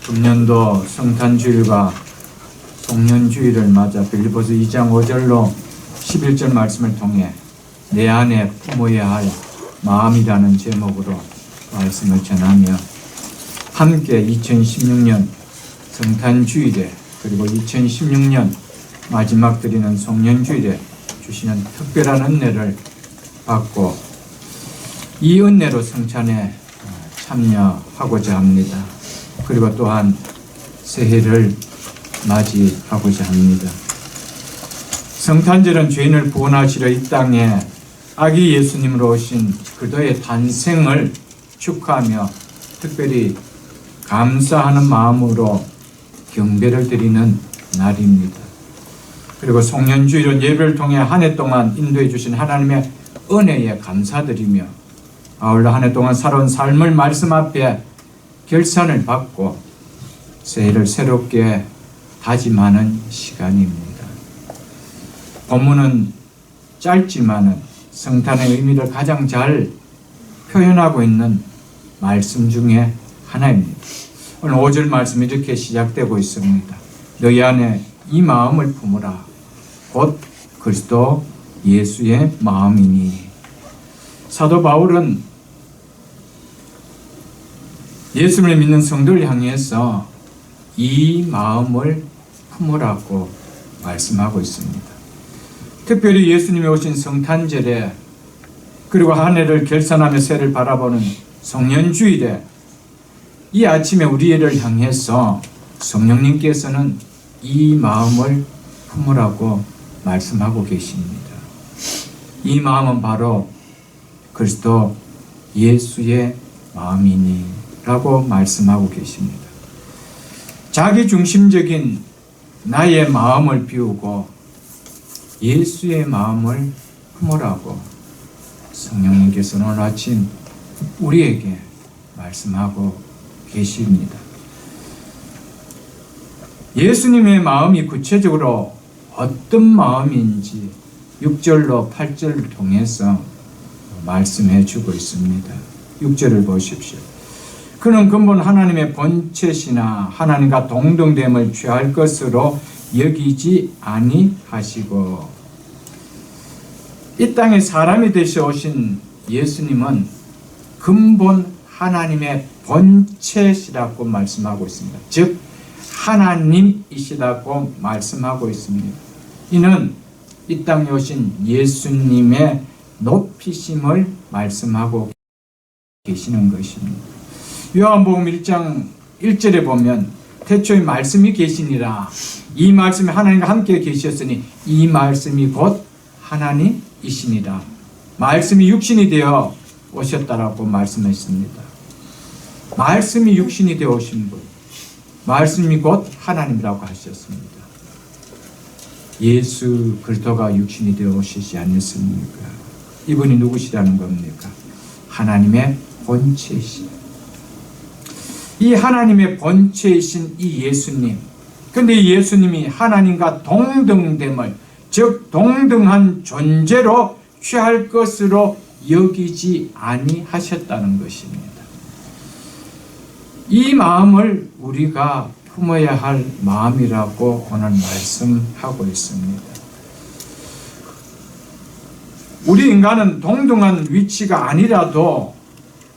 금년도 성탄주일과 송년주일을 맞아 빌립보서 2장 5절로 11절 말씀을 통해 내 안에 품어야 할 마음이라는 제목으로 말씀을 전하며 함께 2016년 성탄주일에 그리고 2016년 마지막 드리는 송년주일에 주시는 특별한 은혜를 받고 이 은혜로 성찬에 참여하고자 합니다. 그리고 또한 새해를 맞이하고자 합니다. 성탄절은 죄인을 구원하시려 이 땅에 아기 예수님으로 오신 그도의 탄생을 축하하며 특별히 감사하는 마음으로 경배를 드리는 날입니다. 그리고 송년주일은 예배를 통해 한 해 동안 인도해 주신 하나님의 은혜에 감사드리며 아울러 한 해 동안 살아온 삶을 말씀 앞에 결산을 받고 새해를 새롭게 다짐하는 시간입니다. 본문은 짧지만은 성탄의 의미를 가장 잘 표현하고 있는 말씀 중에 하나입니다. 오늘 5절 말씀이 이렇게 시작되고 있습니다. 너희 안에 이 마음을 품으라. 곧 그리스도 예수의 마음이니. 사도 바울은 예수를 믿는 성도를 향해서 이 마음을 품으라고 말씀하고 있습니다. 특별히 예수님이 오신 성탄절에 그리고 한 해를 결산하며 새해를 바라보는 송년주일에 이 아침에 우리를 향해서 성령님께서는 이 마음을 품으라고 말씀하고 계십니다. 이 마음은 바로 그리스도 예수의 마음이니 라고 말씀하고 계십니다. 자기중심적인 나의 마음을 비우고 예수의 마음을 품으라고 성령님께서는 오늘 아침 우리에게 말씀하고 계십니다. 예수님의 마음이 구체적으로 어떤 마음인지 6절로 8절을 통해서 말씀해 주고 있습니다. 6절을 보십시오. 그는 근본 하나님의 본체시나 하나님과 동등됨을 취할 것으로 여기지 아니하시고. 이 땅에 사람이 되셔 오신 예수님은 근본 하나님의 본체시라고 말씀하고 있습니다. 즉 하나님이시라고 말씀하고 있습니다. 이는 이 땅에 오신 예수님의 높이심을 말씀하고 계시는 것입니다. 요한복음 1장 1절에 보면 태초에 말씀이 계시니라. 이 말씀이 하나님과 함께 계셨으니 이 말씀이 곧 하나님이시니라. 말씀이 육신이 되어 오셨다라고 말씀했습니다. 말씀이 육신이 되어 오신 분, 말씀이 곧 하나님이라고 하셨습니다. 예수 그리스도가 육신이 되어 오시지 않았습니까? 이분이 누구시라는 겁니까? 하나님의 본체이신, 이 하나님의 본체이신 이 예수님. 근데 이 예수님이 하나님과 동등됨을, 즉 동등한 존재로 취할 것으로 여기지 아니하셨다는 것입니다. 이 마음을 우리가 품어야 할 마음이라고 오늘 말씀하고 있습니다. 우리 인간은 동등한 위치가 아니라도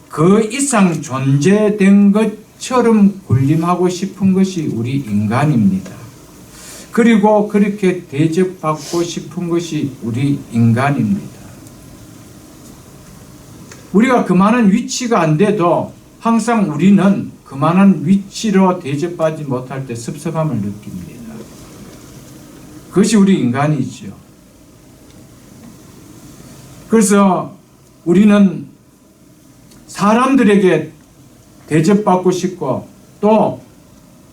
그 이상 존재된 것처럼 군림하고 싶은 것이 우리 인간입니다. 그리고 그렇게 대접받고 싶은 것이 우리 인간입니다. 우리가 그만한 위치가 안 돼도 항상 우리는 그만한 위치로 대접받지 못할 때 섭섭함을 느낍니다. 그것이 우리 인간이죠. 그래서 우리는 사람들에게 대접받고 싶고 또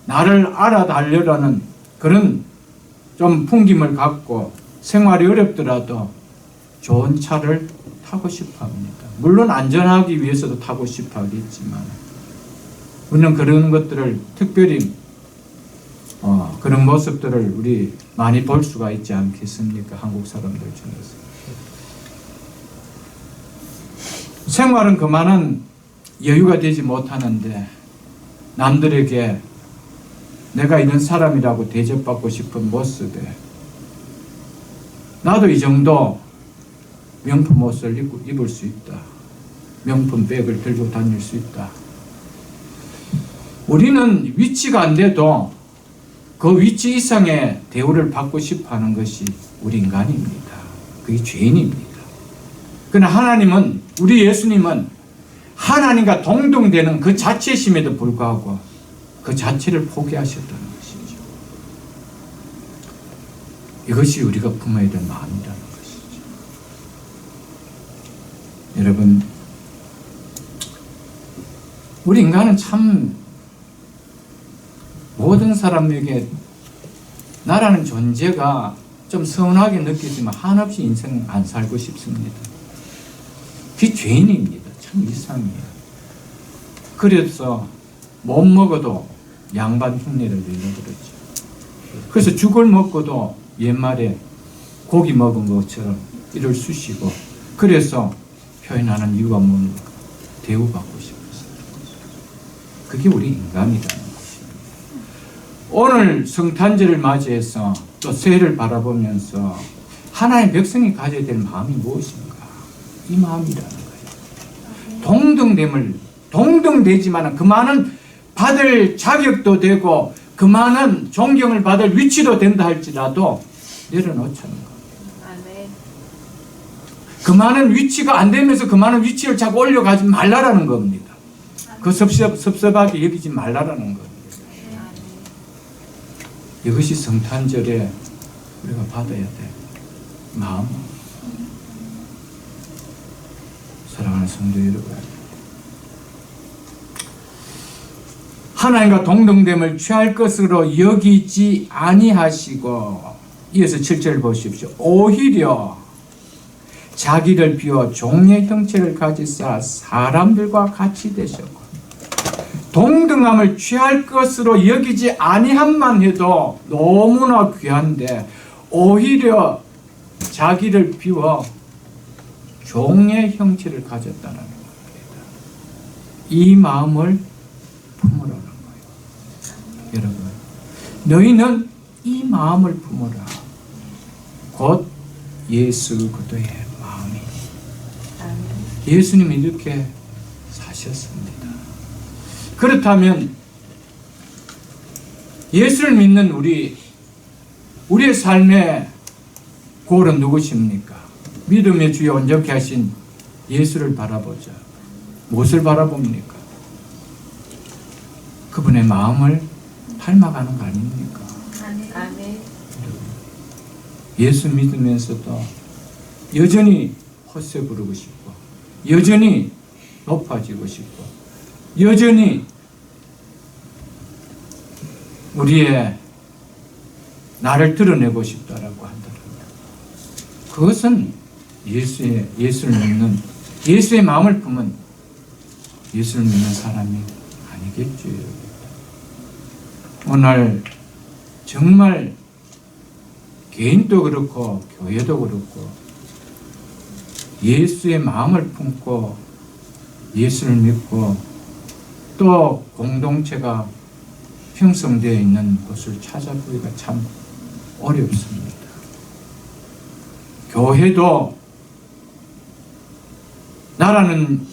나를 알아달라는 그런 좀 풍김을 갖고 생활이 어렵더라도 좋은 차를 타고 싶어 합니다. 물론 안전하기 위해서도 타고 싶어 하겠지만 우리는 그런 것들을 특별히 그런 모습들을 우리 많이 볼 수가 있지 않겠습니까? 한국 사람들 중에서. 생활은 그만한 여유가 되지 못하는데 남들에게 내가 이런 사람이라고 대접받고 싶은 모습에 나도 이 정도 명품 옷을 입을 수 있다. 명품 백을 들고 다닐 수 있다. 우리는 위치가 안 돼도 그 위치 이상의 대우를 받고 싶어 하는 것이 우리 인간입니다. 그게 죄인입니다. 그러나 하나님은, 우리 예수님은 하나님과 동등되는 그 자체심에도 불구하고 그 자체를 포기하셨다는 것이죠. 이것이 우리가 품어야 될 마음이라는 것이죠. 여러분, 우리 인간은 참 모든 사람에게 나라는 존재가 좀 서운하게 느끼지만 한없이 인생 안 살고 싶습니다. 그게 죄인입니다. 참 이상해요. 그래서 못 먹어도 양반 흉내를 내려 그러죠. 그래서 죽을 먹고도 옛말에 고기 먹은 것처럼 이를 쑤시고, 그래서 표현하는 이유가 뭡니까? 대우받고 싶었어요. 그게 우리 인간이라는 것입니다. 오늘 성탄절을 맞이해서 또 새해를 바라보면서 하나님의 백성이 가져야 될 마음이 무엇인가? 이 마음이라는 거예요. 동등되지만 그만은 받을 자격도 되고 그만은 존경을 받을 위치도 된다 할지라도 내려놓자는 거예요. 그만한 위치가 안 되면서 그만한 위치를 자꾸 올려가지 말라라는 겁니다. 그 섭섭하게 여기지 말라라는 겁니다. 이것이 성탄절에 우리가 받아야 돼 마음. 사랑하는 성도 여러분, 하나님과 동등됨을 취할 것으로 여기지 아니하시고, 이어서 7절 보십시오. 오히려 자기를 비워 종의 형체를 가지사 사람들과 같이 되셨고, 동등함을 취할 것으로 여기지 아니함만 해도 너무나 귀한데 오히려 자기를 비워 종의 형체를 가졌다는 겁니다. 이 마음을 품으라는 거예요. 여러분, 너희는 이 마음을 품으라. 곧 예수 그리스도의 마음이. 예수님이 이렇게 사셨습니다. 그렇다면 예수를 믿는 우리의 삶의 골은 누구십니까? 믿음의 주여 온전케 하신 예수를 바라보자. 무엇을 바라봅니까? 그분의 마음을 닮아가는 거 아닙니까? 아멘. 예수 믿으면서도 여전히 헛새 부르고 싶고, 여전히 높아지고 싶고, 여전히 우리의 나를 드러내고 싶다라고 한다면 그것은 예수를 믿는, 예수의 마음을 품은 예수를 믿는 사람이 아니겠죠. 오늘 정말 개인도 그렇고 교회도 그렇고 예수의 마음을 품고 예수를 믿고 또 공동체가 형성되어 있는 곳을 찾아보기가 참 어렵습니다. 교회도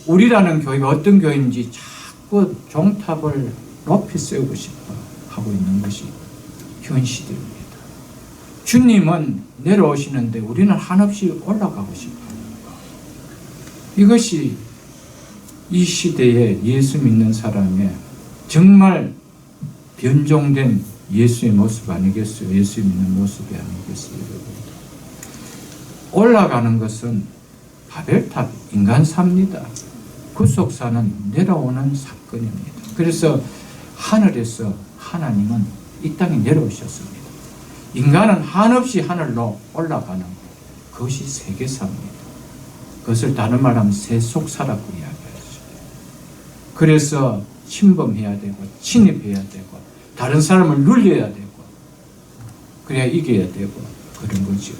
우리라는 교회가 어떤 교회인지 자꾸 종탑을 높이 세우고 싶어 하고 있는 것이 현실입니다. 주님은 내려오시는데 우리는 한없이 올라가고 싶어 합니다. 이것이 이 시대에 예수 믿는 사람의 정말 변종된 예수의 모습 아니겠어요? 예수 믿는 모습이 아니겠어요? 올라가는 것은 바벨탑, 인간사입니다. 구속사는 내려오는 사건입니다. 그래서 하늘에서 하나님은 이 땅에 내려오셨습니다. 인간은 한없이 하늘로 올라가는 것, 그것이 세계사입니다. 그것을 다른 말하면 세속사라고 이야기하죠. 그래서 침범해야 되고 침입해야 되고 다른 사람을 눌려야 되고 그래야 이겨야 되고 그런 거죠.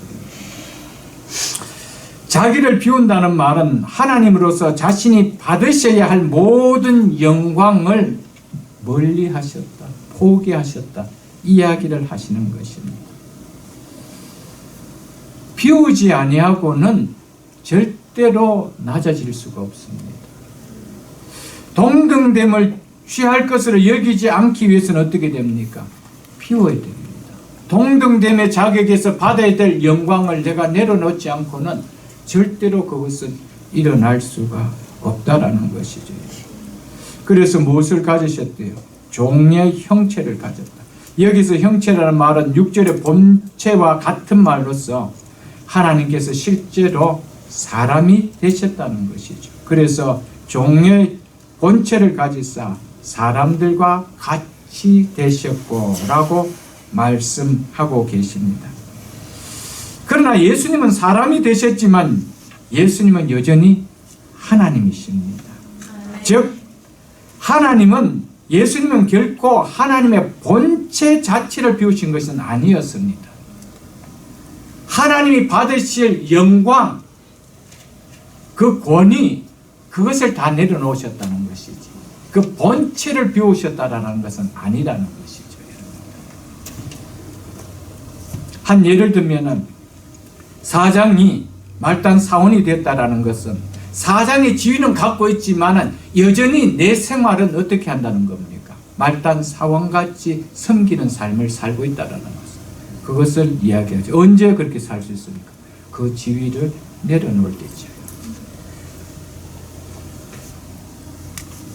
자기를 비운다는 말은 하나님으로서 자신이 받으셔야 할 모든 영광을 멀리 하셨다, 포기하셨다. 이야기를 하시는 것입니다. 비우지 아니하고는 절대로 낮아질 수가 없습니다. 동등됨을 취할 것으로 여기지 않기 위해서는 어떻게 됩니까? 비워야 됩니다. 동등됨의 자격에서 받아야 될 영광을 내가 내려놓지 않고는 절대로 그것은 일어날 수가 없다라는 것이죠. 그래서 무엇을 가지셨대요? 종의 형체를 가졌다. 여기서 형체라는 말은 6절의 본체와 같은 말로서 하나님께서 실제로 사람이 되셨다는 것이죠. 그래서 종의 본체를 가지사 사람들과 같이 되셨고 라고 말씀하고 계십니다. 그러나 예수님은 사람이 되셨지만 예수님은 여전히 하나님이십니다. 즉 예수님은 결코 하나님의 본체 자체를 비우신 것은 아니었습니다. 하나님이 받으실 영광, 그 권위, 그것을 다 내려놓으셨다는 것이지, 그 본체를 비우셨다라는 것은 아니라는 것이죠. 한 예를 들면은 사장이 말단 사원이 됐다라는 것은 사장의 지위는 갖고 있지만은 여전히 내 생활은 어떻게 한다는 겁니까? 말단 사원같이 섬기는 삶을 살고 있다라는 것은, 그것을 이야기하죠. 언제 그렇게 살 수 있습니까? 그 지위를 내려놓을 때죠.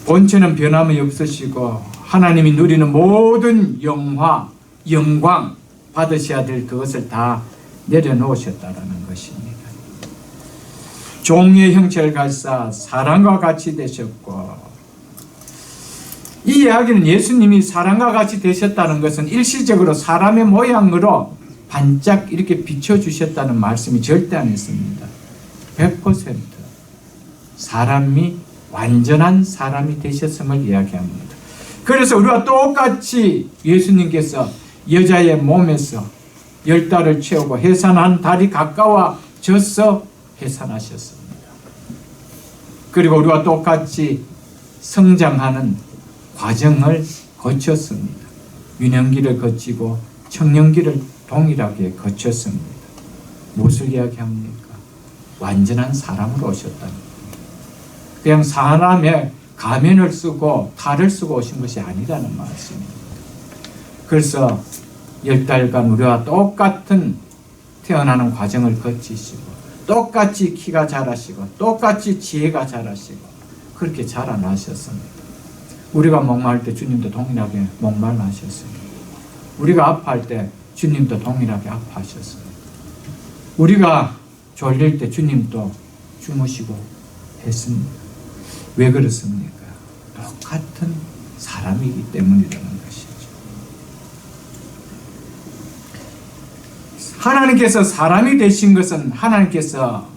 본체는 변함이 없으시고 하나님이 누리는 모든 영광 받으셔야 될 그것을 다 내려놓으셨다라는 것입니다. 종의 형체를 가지사 사람과 같이 되셨고, 이 이야기는 예수님이 사람과 같이 되셨다는 것은 일시적으로 사람의 모양으로 반짝 이렇게 비춰주셨다는 말씀이 절대 안 있습니다. 100% 사람이 완전한 사람이 되셨음을 이야기합니다. 그래서 우리와 똑같이 예수님께서 여자의 몸에서 10달을 채우고 해산한 달이 가까워져서 해산하셨습니다. 그리고 우리와 똑같이 성장하는 과정을 거쳤습니다. 유년기를 거치고 청년기를 동일하게 거쳤습니다. 무엇을 이야기합니까? 완전한 사람으로 오셨다는 겁니다. 그냥 사람의 가면을 쓰고 탈을 쓰고 오신 것이 아니라는 말씀입니다. 그래서 10달간 우리와 똑같은 태어나는 과정을 거치시고 똑같이 키가 자라시고 똑같이 지혜가 자라시고 그렇게 자라나셨습니다. 우리가 목마를 때 주님도 동일하게 목말라하셨습니다. 우리가 아파할 때 주님도 동일하게 아파하셨습니다. 우리가 졸릴 때 주님도 주무시고 했습니다. 왜 그렇습니까? 똑같은 사람이기 때문이라는 것이죠. 하나님께서 사람이 되신 것은 하나님께서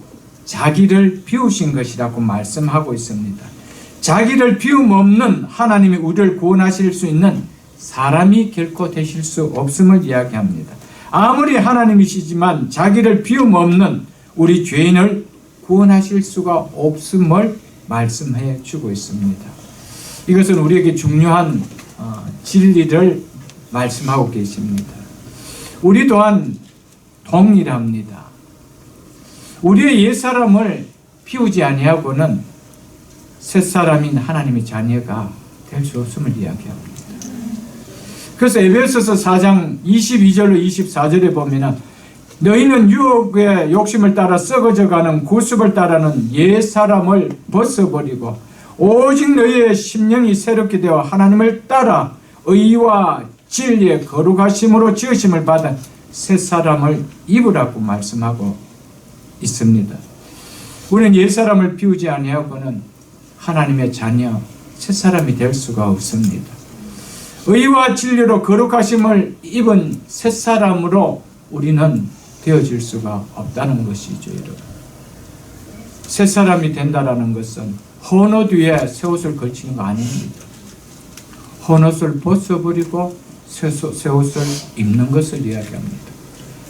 자기를 비우신 것이라고 말씀하고 있습니다. 자기를 비움 없는 하나님이 우리를 구원하실 수 있는 사람이 결코 되실 수 없음을 이야기합니다. 아무리 하나님이시지만 자기를 비움 없는 우리 죄인을 구원하실 수가 없음을 말씀해 주고 있습니다. 이것은 우리에게 중요한 진리를 말씀하고 계십니다. 우리 또한 동일합니다. 우리의 옛사람을 피우지 아니하고는 새사람인 하나님의 자녀가 될 수 없음을 이야기합니다. 그래서 에베소서 4장 22절로 24절에 보면 너희는 유혹의 욕심을 따라 썩어져가는 구습을 따르는 옛사람을 벗어버리고 오직 너희의 심령이 새롭게 되어 하나님을 따라 의와 진리의 거룩하심으로 지으심을 받은 새사람을 입으라고 말씀하고 있습니다. 우리는 옛사람을 비우지 아니하고는 하나님의 자녀 새사람이 될 수가 없습니다. 의와 진리로 거룩하심을 입은 새사람으로 우리는 되어질 수가 없다는 것이죠. 여러분. 새사람이 된다는 것은 헌옷 위에 새 옷을 걸치는 거 아닙니다. 헌옷을 벗어버리고 새 옷을 입는 것을 이야기합니다.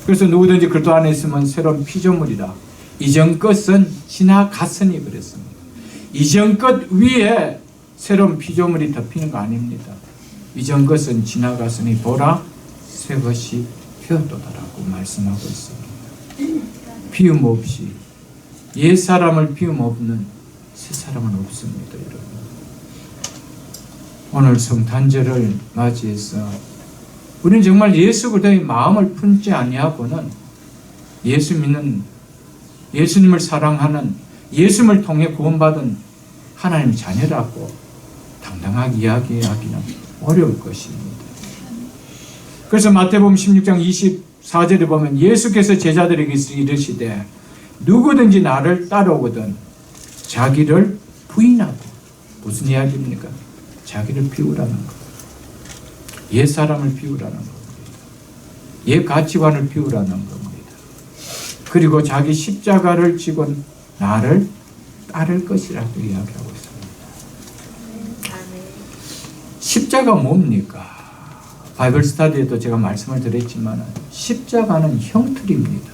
그래서 누구든지 그리스도 안에 있으면 새로운 피조물이라 이전 것은 지나갔으니 그랬습니다. 이전 것 위에 새로운 피조물이 덮이는 거 아닙니다. 이전 것은 지나갔으니 보라 새 것이 되었도다라고 말씀하고 있습니다. 비움 없이 옛 사람을 비움 없는 새 사람은 없습니다. 여러분, 오늘 성탄절을 맞이해서 우리는 정말 예수 그리스도의 마음을 품지 아니하고는 예수 믿는, 예수님을 사랑하는, 예수님을 통해 구원받은 하나님의 자녀라고 당당하게 이야기하기는 어려울 것입니다. 그래서 마태복음 16장 24절에 보면 예수께서 제자들에게 이르시되 누구든지 나를 따르거든 자기를 부인하고, 무슨 이야기입니까? 자기를 비우라는 것, 옛 사람을 비우라는 겁니다. 옛 가치관을 비우라는 겁니다. 그리고 자기 십자가를 지고 나를 따를 것이라고 이야기하고 있습니다. 십자가 뭡니까? 바이블 스터디에도 제가 말씀을 드렸지만 십자가는 형틀입니다.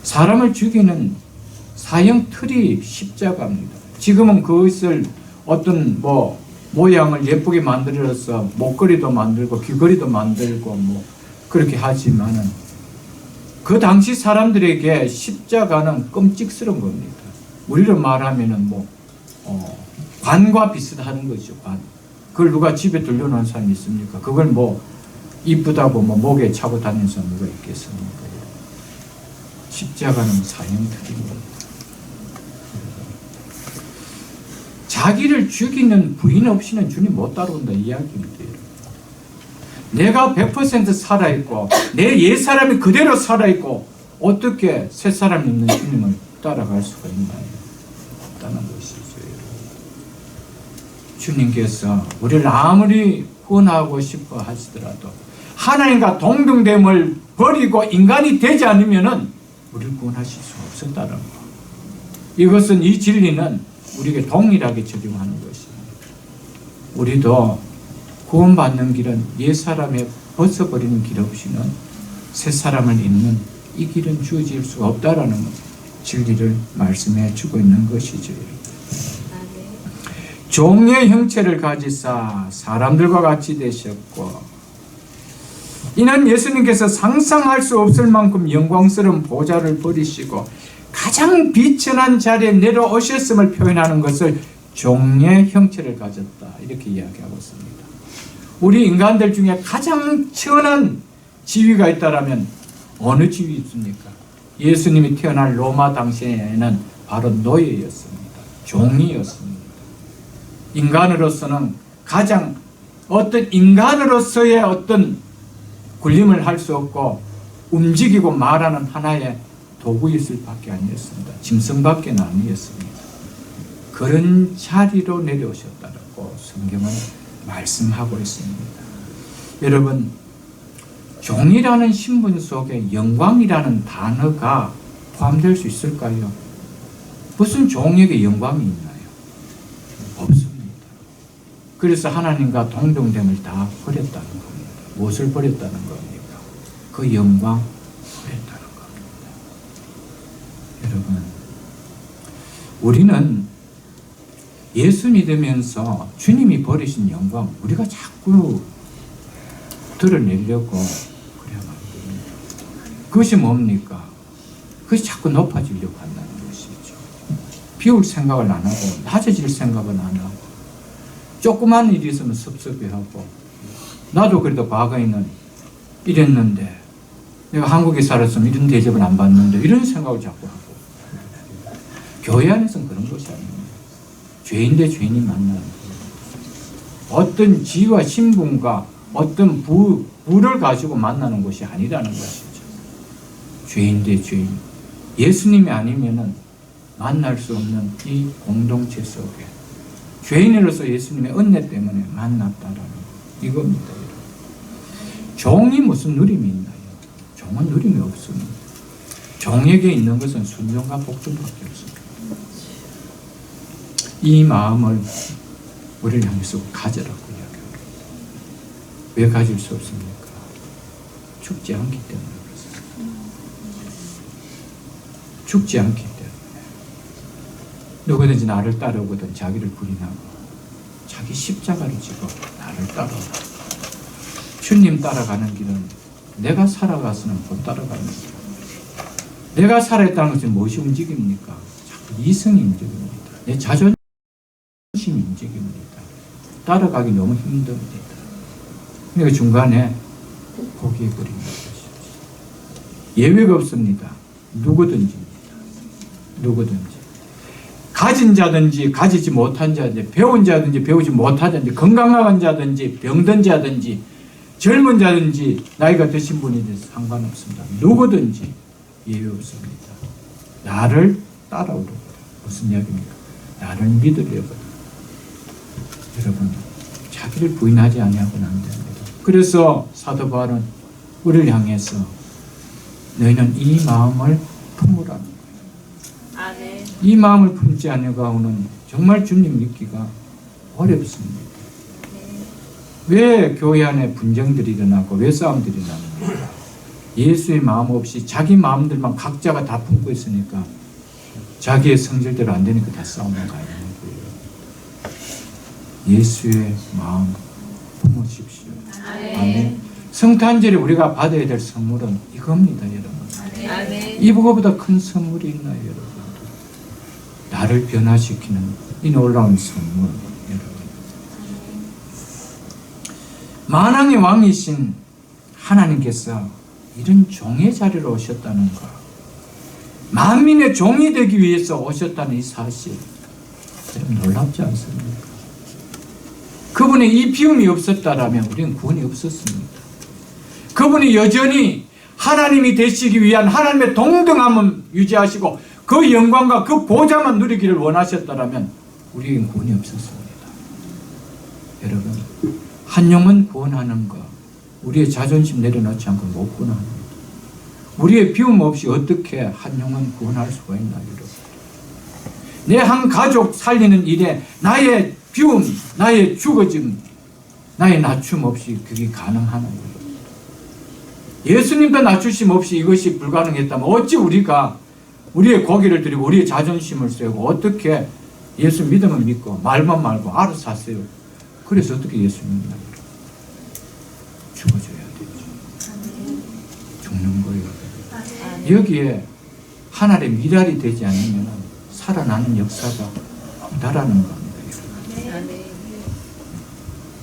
사람을 죽이는 사형 틀이 십자가입니다. 지금은 그것을 어떤 모양을 예쁘게 만들어서 목걸이도 만들고 귀걸이도 만들고 그렇게 하지만은 그 당시 사람들에게 십자가는 끔찍스러운 겁니다. 우리로 말하면은 관과 비슷한 거죠. 관. 그걸 누가 집에 들려놓은 사람이 있습니까? 그걸 이쁘다고 목에 차고 다니는 사람 누가 있겠습니까? 십자가는 사형틀입니다. 자기를 죽이는 부인 없이는 주님 못 따라온다 이야기입니다. 내가 100% 살아있고 내 옛사람이 그대로 살아있고 어떻게 새사람 있는 주님을 따라갈 수가 있나요? 없다는 것이죠. 주님께서 우리를 아무리 구원하고 싶어 하시더라도 하나님과 동등됨을 버리고 인간이 되지 않으면은 우리를 구원하실 수 없었다는 것. 이것은, 이 진리는 우리에게 동일하게 적용하는 것입니다. 우리도 구원받는 길은 옛사람에 벗어버리는 길 없이는 새사람을 잇는 이 길은 주어질 수가 없다라는 진리를 말씀해 주고 있는 것이죠. 종의 형체를 가지사 사람들과 같이 되셨고, 이는 예수님께서 상상할 수 없을 만큼 영광스러운 보좌를 버리시고 가장 비천한 자리에 내려오셨음을 표현하는 것을 종의 형체를 가졌다, 이렇게 이야기하고 있습니다. 우리 인간들 중에 가장 천한 지위가 있다라면 어느 지위 있습니까? 예수님이 태어날 로마 당시에는 바로 노예였습니다. 종이었습니다. 인간으로서는 가장 어떤 인간으로서의 어떤 군림을 할 수 없고 움직이고 말하는 하나의 도구였을 밖에 아니었습니다. 짐승밖에 아니었습니다. 그런 자리로 내려오셨다고 성경은 말씀하고 있습니다. 여러분, 종이라는 신분 속에 영광이라는 단어가 포함될 수 있을까요? 무슨 종에게 영광이 있나요? 없습니다. 그래서 하나님과 동등됨을 다 버렸다는 겁니다. 무엇을 버렸다는 겁니까? 그 영광 버렸다는 겁니다. 여러분, 우리는 예수 믿으면서 주님이 버리신 영광, 우리가 자꾸 드러내려고 그래야 합니다. 그것이 뭡니까? 그것이 자꾸 높아지려고 한다는 것이죠. 비울 생각을 안 하고 낮아질 생각은 안 하고 조그만 일이 있으면 섭섭해하고, 나도 그래도 과거에는 이랬는데 내가 한국에 살았으면 이런 대접을 안 받는데 이런 생각을 자꾸 하고, 교회 안에서는 그런 것이 아닙니다. 죄인 대 죄인이 만나는 거예요. 어떤 지위와 신분과 어떤 부를 가지고 만나는 것이 아니라는 것이죠. 죄인 대 죄인. 예수님이 아니면은 만날 수 없는 이 공동체 속에 죄인으로서 예수님의 은혜 때문에 만났다라는 이겁니다. 종이 무슨 누림이 있나요? 종은 누림이 없습니다. 종에게 있는 것은 순종과 복종밖에 없습니다. 이 마음을 우리를 향해서 가져라고 이야기합니다. 왜 가질 수 없습니까? 죽지 않기 때문에 그렇습니다. 죽지 않기 때문에. 누구든지 나를 따르거든 자기를 부인하고 자기 자기 십자가를 지고 나를 따라오라. 주님 따라가는 길은 내가 살아가서는 못 따라가는 길. 내가 살아있다는 것은 무엇이 움직입니까? 자꾸 이성이 움직입니다. 내 자존심이 움직입니다. 따라가기 너무 힘듭니다. 그러니까 중간에 포기해버리는 것이죠. 예외가 없습니다. 누구든지입니다. 누구든지. 가진 자든지 가지지 못한 자든지 배운 자든지 배우지 못한 자든지 건강한 자든지 병든 자든지 젊은 자든지 나이가 드신 분이든 상관없습니다. 누구든지 예외 없습니다. 나를 따라오라. 무슨 이야기입니까? 나를 믿으려고. 여러분, 자기를 부인하지 아니하고는 안 됩니다. 그래서 사도 바울은 우리를 향해서 너희는 이 마음을 품으라는 거예요. 아멘. 이 마음을 품지 않으고는 정말 주님 믿기가 어렵습니다. 왜 교회 안에 분쟁들이 일어나고 왜 싸움들이 일어납니까? 예수의 마음 없이 자기 마음들만 각자가 다 품고 있으니까 자기의 성질대로 안 되니까 다 싸움을 가는 거예요. 예수의 마음 품으십시오. 아멘. 성탄절에 우리가 받아야 될 선물은 이겁니다, 여러분. 아멘. 이거보다 큰 선물이 있나요, 여러분? 나를 변화시키는 이 놀라운 선물, 여러분. 만왕의 왕이신 하나님께서 이런 종의 자리로 오셨다는 것, 만민의 종이 되기 위해서 오셨다는 이 사실, 여러분 놀랍지 않습니까? 그분의 이 비움이 없었다라면 우리는 구원이 없었습니다. 그분이 여전히 하나님이 되시기 위한 하나님의 동등함을 유지하시고 그 영광과 그 보좌만 누리기를 원하셨다라면 우리에겐 구원이 없었습니다. 여러분, 한 영혼 구원하는 것, 우리의 자존심 내려놓지 않고 못 구원합니다. 우리의 비움 없이 어떻게 한 영혼 구원할 수가 있나요, 여러분? 내 한 가족 살리는 일에 나의 비움, 나의 죽어짐, 나의 낮춤 없이 그게 가능하나요? 예수님도 낮추심 없이 이것이 불가능했다면 어찌 우리가 우리의 고기를 드리고 우리의 자존심을 세우고 어떻게 예수 믿으면 믿고 말만 말고 알아서 하세요. 그래서 어떻게 예수 믿나요? 죽어줘야 되죠. 죽는 거예요. 여기에 하나님의 미랄이 되지 않으면 살아나는 역사가 없다라는 겁니다.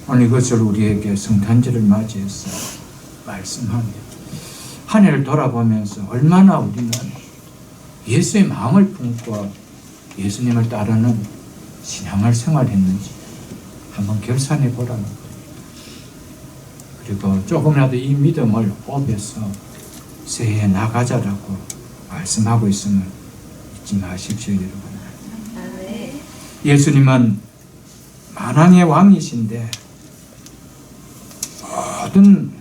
오늘 이것을 우리에게 성탄절을 맞이해서 말씀합니다. 한 해를 돌아보면서 얼마나 우리는 예수의 마음을 품고 예수님을 따르는 신앙을 생활했는지 한번 결산해 보라는 거예요. 그리고 조금이라도 이 믿음을 옵에서 새해에 나가자라고 말씀하고 있음을 잊지 마십시오, 여러분. 예수님은 만왕의 왕이신데 모든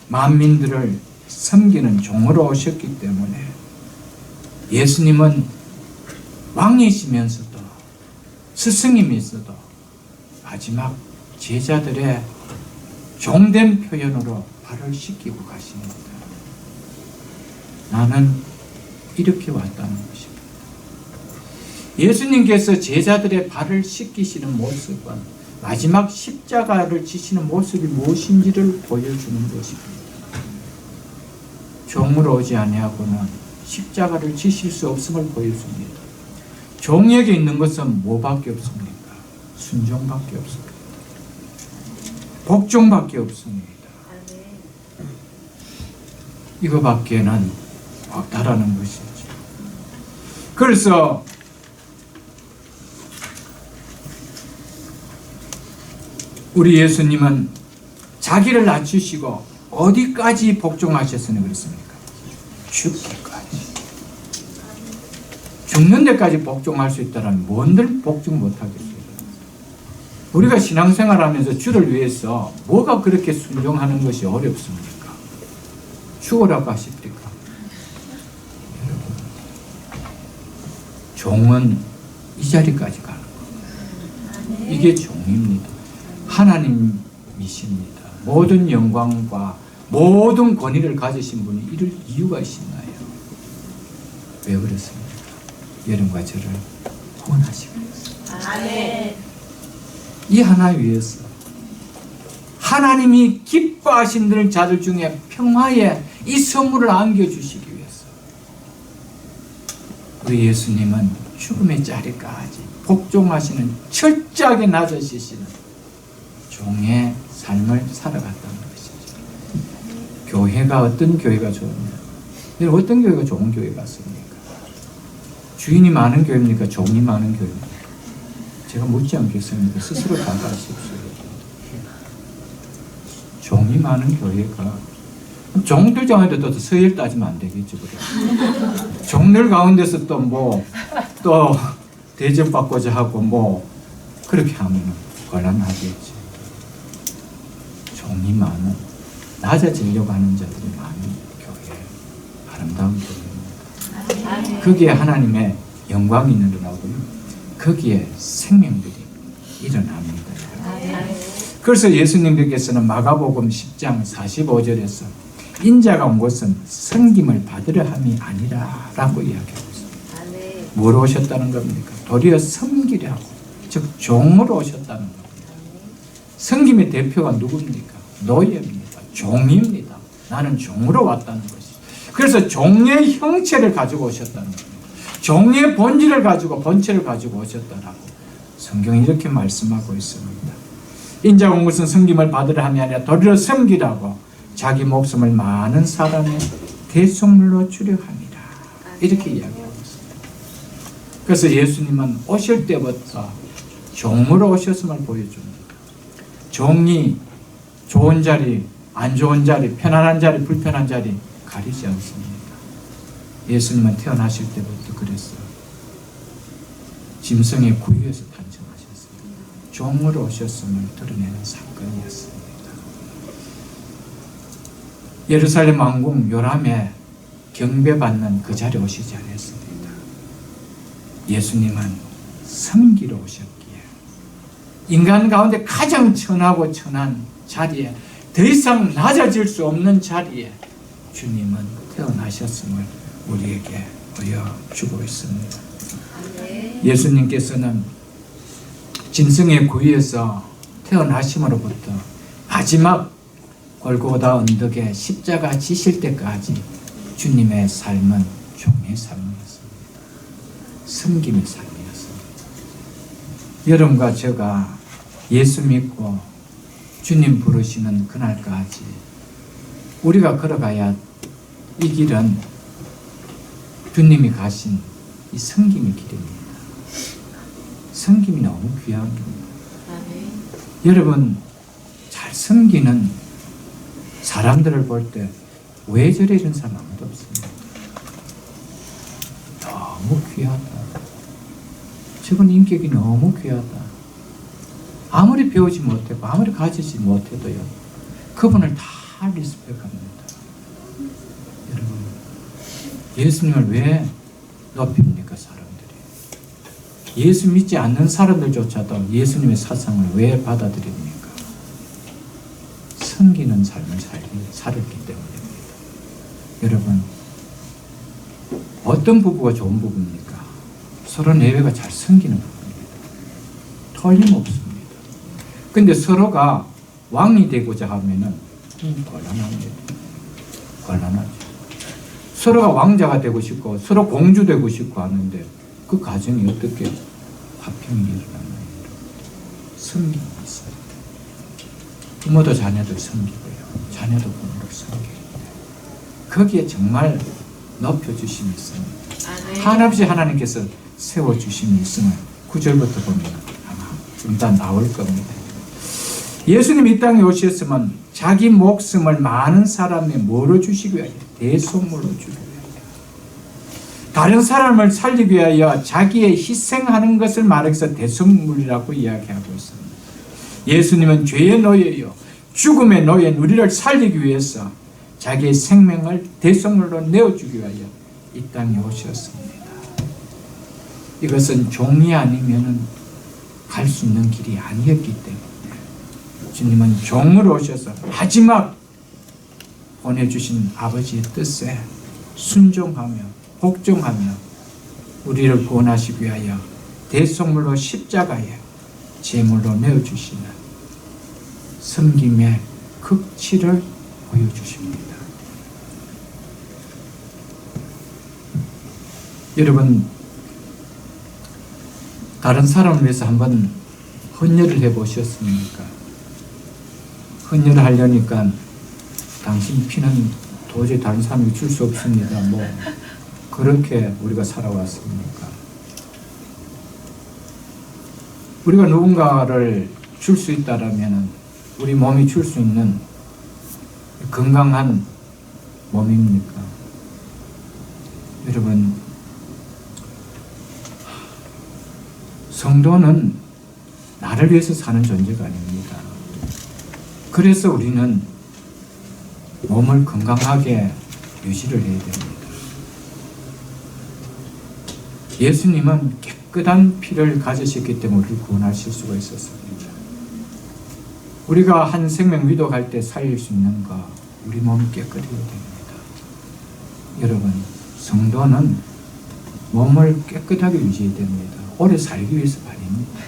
만민들을 섬기는 종으로 오셨기 때문에 예수님은 왕이시면서도 스승이면서도 마지막 제자들의 종된 표현으로 발을 씻기고 가십니다. 나는 이렇게 왔다는 것입니다. 예수님께서 제자들의 발을 씻기시는 모습은 마지막 십자가를 지시는 모습이 무엇인지를 보여주는 것입니다. 종으로 오지 아니하고는 십자가를 지실 수 없음을 보여줍니다. 종에게 있는 것은 뭐밖에 없습니까? 순종밖에 없습니다. 복종밖에 없습니다. 이거밖에는 없다라는 것이죠. 그래서 우리 예수님은 자기를 낮추시고 어디까지 복종하셨으니 그렇습니까? 죽기까지. 죽는 데까지 복종할 수 있다면 뭔들 복종 못하겠어요? 우리가 신앙생활하면서 주를 위해서 뭐가 그렇게 순종하는 것이 어렵습니까? 죽으라고 하십니까? 여러분, 종은 이 자리까지 가는 겁니다. 이게 종입니다. 하나님이십니다. 모든 영광과 모든 권위를 가지신 분이 이럴 이유가 있나요? 왜 그렇습니까? 여러분과 저를 구원하시기 위해서. 이 하나 위해서 하나님이 기뻐하시는 자들 중에 평화의 이 선물을 안겨주시기 위해서 우리 예수님은 죽음의 자리까지 복종하시는 철저하게 낮아지시는 종의 삶을 살아갔다는 것이죠. 교회가 어떤 교회가 좋으냐? 어떤 교회가 좋은 교회 같습니까? 주인이 많은 교회입니까? 종이 많은 교회입니까? 제가 묻지 않겠습니다. 스스로 답하십시오. 종이 많은 교회가 종들 중에도 또 서열 따지면 안 되겠죠. 그래. 종들 가운데서 또 대접받고자 하고 그렇게 하면 곤란하겠지. 종이 많은 낮아지려고 하는 자들이 많은 교회, 아름다운 교회입니다. 거기에 하나님의 영광이 일어나고요. 거기에 생명들이 일어납니다. 그래서 예수님께서는 마가복음 10장 45절에서 인자가 온 것은 섬김을 받으려 함이 아니라 라고 이야기하고 있습니다. 뭐로 오셨다는 겁니까? 도리어 섬기려고, 즉 종으로 오셨다는 겁니다. 섬김의 대표가 누굽니까? 노예입니다. 종입니다. 나는 종으로 왔다는 것이. 그래서 종의 형체를 가지고 오셨다는 겁니다. 종의 본질을 가지고 본체를 가지고 오셨다라고 성경이 이렇게 말씀하고 있습니다. 인자가 온 것은 섬김을 받으려 함이 아니라 도리어 섬기라고 자기 목숨을 많은 사람의 대속물로 주려 함이라. 이렇게 이야기하고 있습니다. 그래서 예수님은 오실 때부터 종으로 오셨음을 보여줍니다. 종이 좋은 자리, 안 좋은 자리, 편안한 자리, 불편한 자리 가리지 않습니다. 예수님은 태어나실 때부터 그랬어요. 짐승의 구유에서 탄생하셨습니다. 종으로 오셨음을 드러내는 사건이었습니다. 예루살렘 왕궁 요람에 경배받는 그 자리에 오시지 않았습니다. 예수님은 섬기러 오셨기에 인간 가운데 가장 천하고 천한 자리에 더 이상 낮아질 수 없는 자리에 주님은 태어나셨음을 우리에게 보여주고 있습니다. 예수님께서는 짐승의 구유에서 태어나심으로부터 마지막 골고다 언덕에 십자가 지실 때까지 주님의 삶은 종의 삶이었습니다. 섬김의 삶이었습니다. 여러분과 제가 예수 믿고 주님 부르시는 그날까지 우리가 걸어가야 이 길은 주님이 가신 이 섬김의 길입니다. 섬김이 너무 귀한 길입니다. 여러분, 잘 섬기는 사람들을 볼 때 왜 저래 이런 사람 아무도 없습니다. 너무 귀하다. 저건 인격이 너무 귀하다. 아무리 배우지 못하고 아무리 가지지 못해도요, 그분을 다 리스펙합니다. 여러분, 예수님을 왜 높입니까, 사람들이? 예수 믿지 않는 사람들조차도 예수님의 사상을 왜 받아들입니까? 섬기는 삶을 살았기 때문입니다. 여러분, 어떤 부부가 좋은 부부입니까? 서로 내외가 잘 섬기는 부부입니다. 틀림없습니다. 근데 서로가 왕이 되고자 하면은 곤란합니다. 곤란하죠. 서로가 왕자가 되고 싶고 서로 공주 되고 싶고 하는데 그 가정이 어떻게 화평이 일어나나요? 섬김이 있어요. 부모도 자녀들 섬기고요. 자녀도 부모를 섬기고 거기에 정말 높여주심이 있습니다. 한없이 하나님께서 세워주심이 있음을 9절부터 보면 아마 좀 더 나올 겁니다. 예수님 이 땅에 오셨으면 자기 목숨을 많은 사람에 뭐로 주시기 위하여? 대속물로 주기 위하여. 다른 사람을 살리기 위하여 자기의 희생하는 것을 말해서 대속물이라고 이야기하고 있습니다. 예수님은 죄의 노예요, 죽음의 노예인 우리를 살리기 위해서 자기의 생명을 대속물로 내어주기 위하여 이 땅에 오셨습니다. 이것은 종이 아니면 갈 수 있는 길이 아니었기 때문에 주님은 종으로 오셔서 마지막 보내주신 아버지의 뜻에 순종하며 복종하며 우리를 구원하시기 위하여 대속물로 십자가에 제물로 내어주시는 섬김의 극치를 보여주십니다. 여러분, 다른 사람을 위해서 한번 헌혈을 해보셨습니까? 헌혈을 하려니까 당신 피는 도저히 다른 사람에게 줄 수 없습니다. 뭐 그렇게 우리가 살아왔습니까? 우리가 누군가를 줄 수 있다라면 우리 몸이 줄 수 있는 건강한 몸입니까? 여러분, 성도는 나를 위해서 사는 존재가 아닙니다. 그래서 우리는 몸을 건강하게 유지를 해야 됩니다. 예수님은 깨끗한 피를 가지셨기 때문에 우리를 구원하실 수가 있었습니다. 우리가 한 생명 위독할 때 살릴 수 있는가? 우리 몸이 깨끗해야 됩니다. 여러분, 성도는 몸을 깨끗하게 유지해야 됩니다. 오래 살기 위해서가 아닙니다.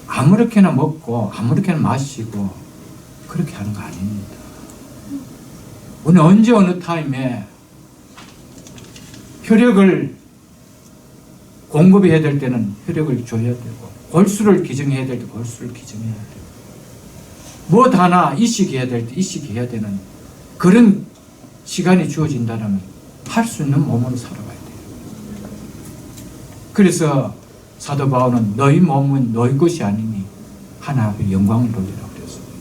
아무렇게나 먹고 아무렇게나 마시고 그렇게 하는 거 아닙니다. 우리는 언제 어느 타임에 혈액을 공급해야 될 때는 혈액을 줘야 되고, 골수를 기증해야 될 때 골수를 기증해야 되고, 무엇 하나 이식해야 될 때 이식해야 되는 그런 시간이 주어진다면 할 수 있는 몸으로 살아가야 돼요. 그래서 사도 바울은 너희 몸은 너희 것이 아니니 하나님께 영광을 돌리라고 그랬습니다.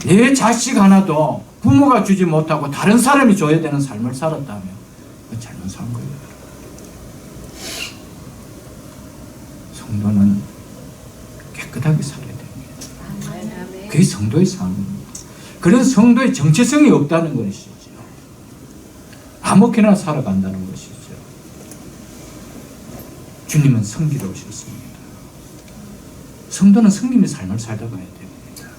내 자식 하나도 부모가 주지 못하고 다른 사람이 줘야 되는 삶을 살았다면 그건 잘못 산 거예요. 성도는 깨끗하게 살아야 됩니다. 그게 성도의 삶입니다. 그런 성도의 정체성이 없다는 것이죠. 아무렇게나 살아간다는 것이죠. 주님은 성기로 오셨습니다. 성도는 성김의 삶을 살다 가야 됩니다.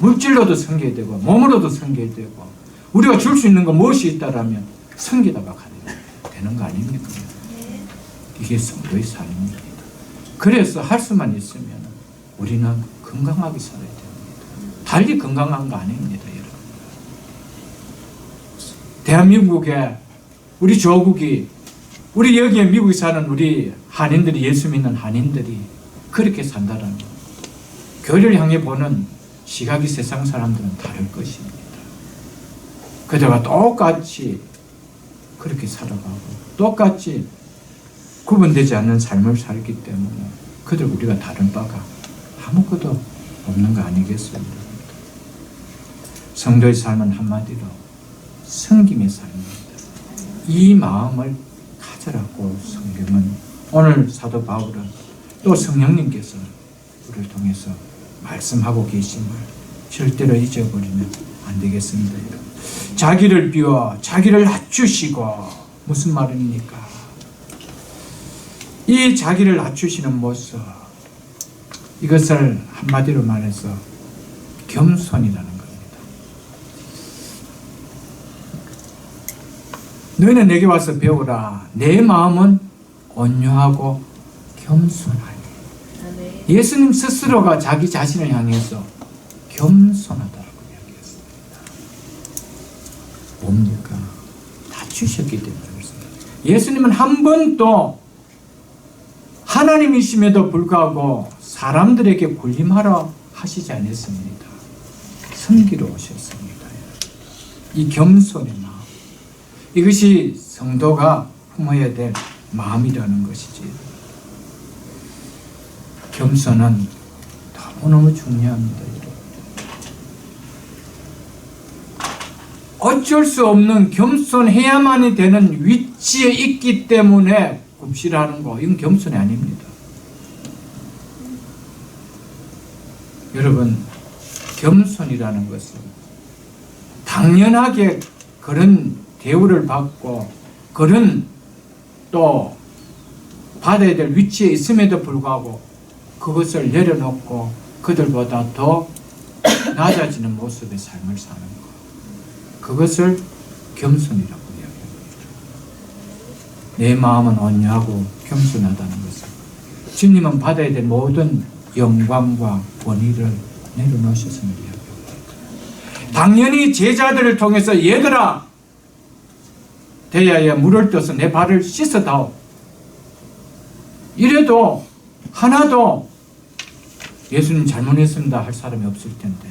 물질로도 섬겨야 되고 몸으로도 섬겨야 되고, 우리가 줄 수 있는 거 무엇이 있다라면 섬기다가 되는 거 아닙니까? 이게 성도의 삶입니다. 그래서 할 수만 있으면 우리는 건강하게 살아야 됩니다. 달리 건강한 거 아닙니다, 여러분. 대한민국에 우리 조국이, 우리 여기에 미국에 사는 우리 한인들이, 예수 믿는 한인들이 그렇게 산다라면 교회를 향해 보는 시각이 세상 사람들은 다를 것입니다. 그들과 똑같이 그렇게 살아가고 똑같이 구분되지 않는 삶을 살기 때문에 그들 우리가 다른 바가 아무것도 없는 거 아니겠습니까? 성도의 삶은 한마디로 섬김의 삶입니다. 이 마음을 가져라고 성경은, 오늘 사도 바울은 또 성령님께서 우리를 통해서 말씀하고 계심을 절대로 잊어버리면 안 되겠습니다. 여러분. 자기를 비워 자기를 낮추시고, 무슨 말입니까? 이 자기를 낮추시는 모습, 이것을 한마디로 말해서 겸손이라는 겁니다. 너희는 내게 와서 배우라. 내 마음은 온유하고 겸손하니. 예수님 스스로가 자기 자신을 향해서 겸손하다고 이야기했습니다. 뭡니까? 낮추셨기 때문에 그렇습니다. 예수님은 한 번도 하나님이심에도 불구하고 사람들에게 군림하라 하시지 않았습니다. 섬기러 오셨습니다. 이 겸손의 마음, 이것이 성도가 품어야 될 마음이라는 것이지. 겸손은 너무너무 중요합니다. 어쩔 수 없는, 겸손해야만이 되는 위치에 있기 때문에 굽시라는 거, 이건 겸손이 아닙니다. 여러분, 겸손이라는 것은 당연하게 그런 대우를 받고 그런 또 받아야 될 위치에 있음에도 불구하고 그것을 내려놓고 그들보다 더 낮아지는 모습의 삶을 사는 것, 그것을 겸손이라고 이야기합니다. 내 마음은 온유하고 겸손하다는 것은 주님은 받아야 될 모든 영광과 권위를 내려놓으셨습니다. 당연히 제자들을 통해서 얘들아 대야에 물을 떠서 내 발을 씻어다오. 이래도 하나도 예수님 잘못했습니다 할 사람이 없을 텐데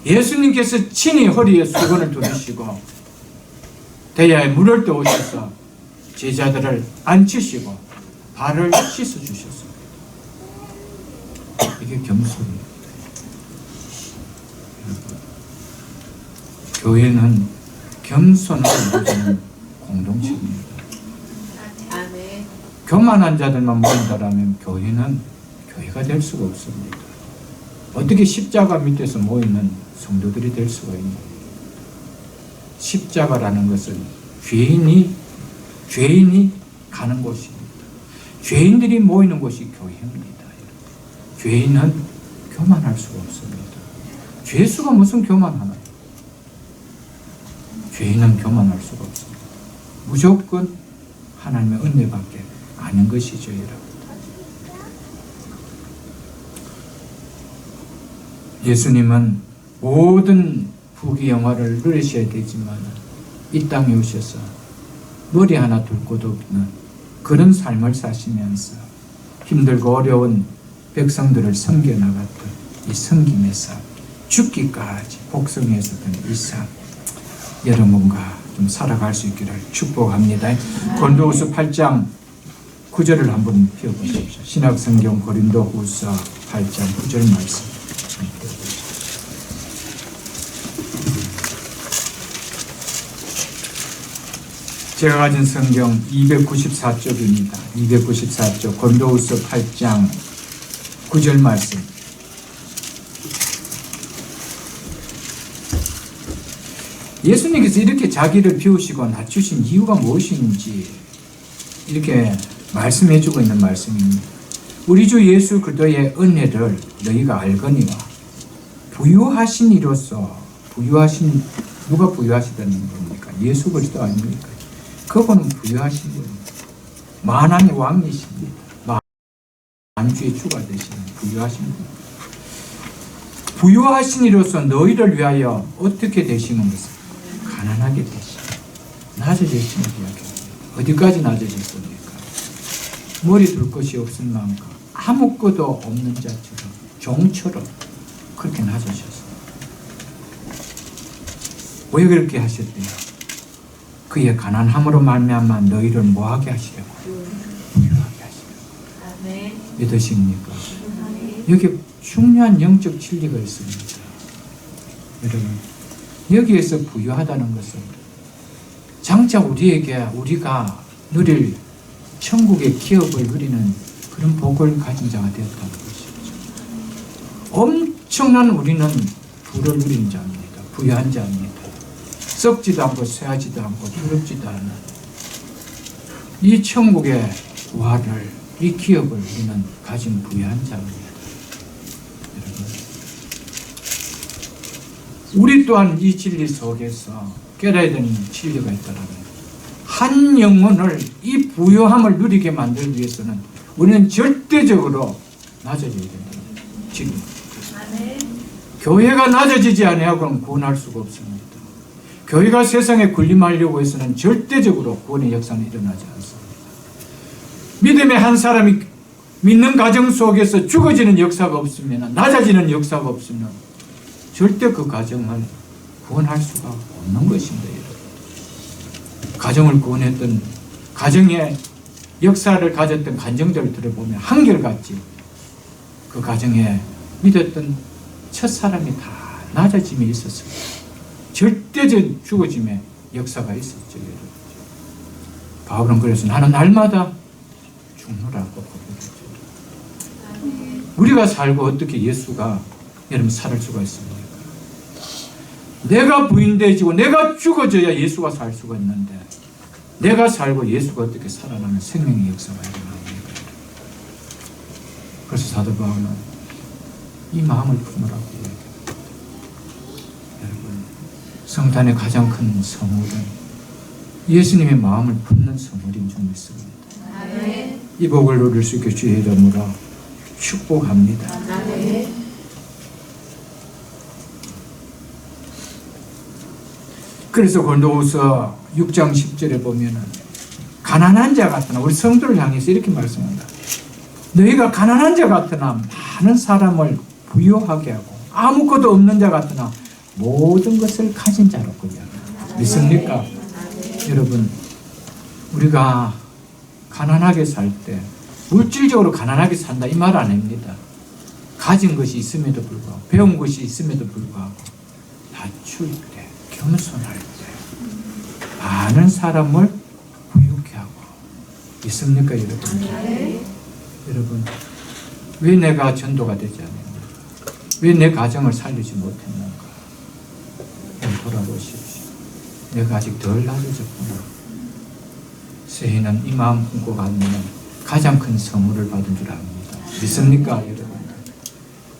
예수님께서 친히 허리에 수건을 두르시고 대야에 물을 떠오셔서 제자들을 앉히시고 발을 씻어주셨습니다. 이게 겸손입니다. 교회는 겸손을 이루어지는 공동체입니다. 아멘. 교만한 자들만 모인다라면 교회는 교회가 될 수가 없습니다. 어떻게 십자가 밑에서 모이는 성도들이 될 수가 있는 거예요? 십자가라는 것은 죄인이 가는 곳입니다. 죄인들이 모이는 곳이 교회입니다. 죄인은 교만할 수가 없습니다. 죄수가 무슨 교만하나요? 죄인은 교만할 수가 없습니다. 무조건 하나님의 은혜밖에 아닌 것이죠, 여러분. 예수님은 모든 부귀 영화를 누리셔야 되지만 이 땅에 오셔서 머리 하나 둘 곳 없는 그런 삶을 사시면서 힘들고 어려운 백성들을 섬겨나갔던 이 섬김의 삶, 죽기까지 복성했었던 이 삶, 여러분과 좀 살아갈 수 있기를 축복합니다. 고린도후서 8장 9절을 한번 펴보십시오. 신약성경 고린도후서 8장 9절 말씀. 제가 가진 성경 294쪽입니다. 294쪽 고린도후서 8장 9절 말씀. 예수님께서 이렇게 자기를 비우시고 낮추신 이유가 무엇인지 이렇게 말씀해주고 있는 말씀입니다. 우리 주 예수 그리스도의 은혜를 너희가 알거니와 부유하신 이로써 누가 부유하시다는 겁니까? 예수 그리스도 아닙니까? 그분은 부유하신 분입니다. 만왕의 왕이십니다. 만주의 주가 되시는 부유하신 분입니다. 부유하신 이로써 너희를 위하여 어떻게 되시는 것을 가난하게 되시고 낮아지시는 이야기입니다. 어디까지 낮아졌습니까? 머리 둘 것이 없을 만큼 아무것도 없는 자처럼 종처럼 그렇게 낮아졌습니다. 왜 그렇게 하셨대요? 그의 가난함으로 말미암아 너희를 뭐하게 하시려고? 부유하게 하시려고. 아멘. 믿으십니까? 아멘. 여기 중요한 영적 진리가 있습니다. 여러분, 여기에서 부유하다는 것은 장차 우리가 누릴 천국의 기업을 누리는 그런 복을 가진 자가 되었다는 것이죠. 엄청난 우리는 부를 누린 자입니다. 부유한 자입니다. 썩지도 않고 쇠하지도 않고 더럽지도 않은 이 천국의 부활을, 이 기업을 우리는 가진 부유한 자입니다. 여러분, 우리 또한 이 진리 속에서 깨달아야 되는 진리가 있다면 한 영혼을 이 부유함을 누리게 만들기 위해서는 우리는 절대적으로 낮아져야 된다는 진리. 교회가 낮아지지 않아야 구원할 수가 없습니다. 교회가 세상에 군림하려고 해서는 절대적으로 구원의 역사는 일어나지 않습니다. 믿음의 한 사람이 믿는 가정 속에서 죽어지는 역사가 없으면, 낮아지는 역사가 없으면 절대 그 가정을 구원할 수가 없는 것입니다. 여러분. 가정을 구원했던, 가정의 역사를 가졌던 간증들을 들어보면 한결같이 그 가정에 믿었던 첫사람이 다 낮아짐이 있었습니다. 절대적 죽어짐의 역사가 있었죠. 여러분. 바울은 그래서 나는 날마다 죽노라고 고백했죠. 우리가 살고 어떻게 예수가 여러분 살을 수가 있습니까? 내가 부인되어지고 내가 죽어져야 예수가 살 수가 있는데 내가 살고 예수가 어떻게 살아나는 생명의 역사가 일어납니까? 그래서 사도 바울은 이 마음을 품으라고 얘기합니다. 여러분, 성탄의 가장 큰 선물은 예수님의 마음을 품는 선물인 줄 믿습니다. 이 복을 누릴 수 있게 주의 이름으로 축복합니다. 아멘. 그래서 고린도후서 6장 10절에 보면은 가난한 자 같으나 우리 성도를 향해서 이렇게 말씀한다. 너희가 가난한 자 같으나 많은 사람을 부유하게 하고 아무것도 없는 자 같으나 모든 것을 가진 자로구나. 믿습니까? 여러분, 우리가 가난하게 살 때 물질적으로 가난하게 산다 이 말 아닙니다. 가진 것이 있음에도 불구하고 배운 것이 있음에도 불구하고 낮출 때, 겸손할 때 많은 사람을 부유케 하고 있습니까, 여러분? 여러분, 왜 내가 전도가 되지 않았는가? 왜 내 가정을 살리지 못했는가? 돌아보십시오. 내가 아직 덜 낮아졌구나. 새해는 이 마음 품고 가면 가장 큰 선물을 받은 줄 압니다. 믿습니까, 여러분?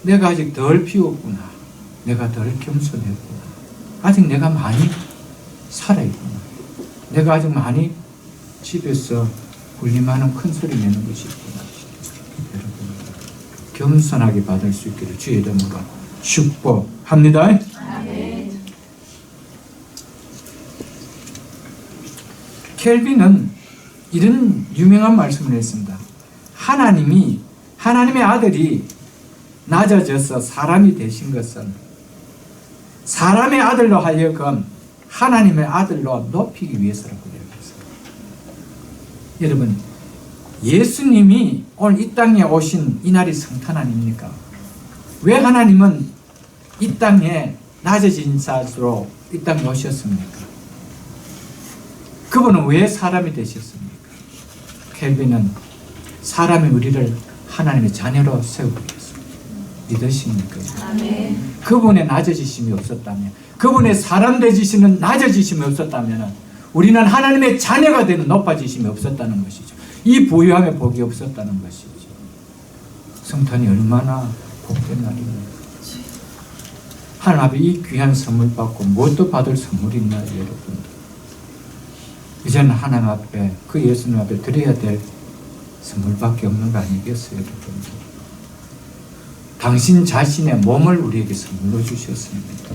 내가 아직 덜 피웠구나. 내가 덜 겸손했구나. 아직 내가 많이 살아있구나. 내가 아직 많이 집에서 군림하는 큰 소리 내는 것이 있구나. 여러분, 겸손하게 받을 수 있기를 주의 이름으로 축복합니다. 아멘. 켈빈은 이런 유명한 말씀을 했습니다. 하나님의 아들이 낮아져서 사람이 되신 것은 사람의 아들로 하여금 하나님의 아들로 높이기 위해서라고 이야기했습니다. 여러분, 예수님이 오늘 이 땅에 오신 이날이 성탄 아닙니까? 왜 하나님은 이 땅에 낮아진 자로 이 땅에 오셨습니까? 그분은 왜 사람이 되셨습니까? 켈빈은 사람이 우리를 하나님의 자녀로 세우기 위해서 믿으십니까? 아멘. 그분의 낮아지심이 없었다면, 그분의 사람 되시는 낮아지심이 없었다면 우리는 하나님의 자녀가 되는 높아지심이 없었다는 것이죠. 이 부유함의 복이 없었다는 것이죠. 성탄이 얼마나 복된 날입니까? 하나님 앞에 이 귀한 선물 받고 무엇도 받을 선물이 있나요, 여러분? 이제는 하나님 앞에, 그 예수님 앞에 드려야 될 선물밖에 없는 거 아니겠어요, 여러분? 당신 자신의 몸을 우리에게 선물로 주셨습니다.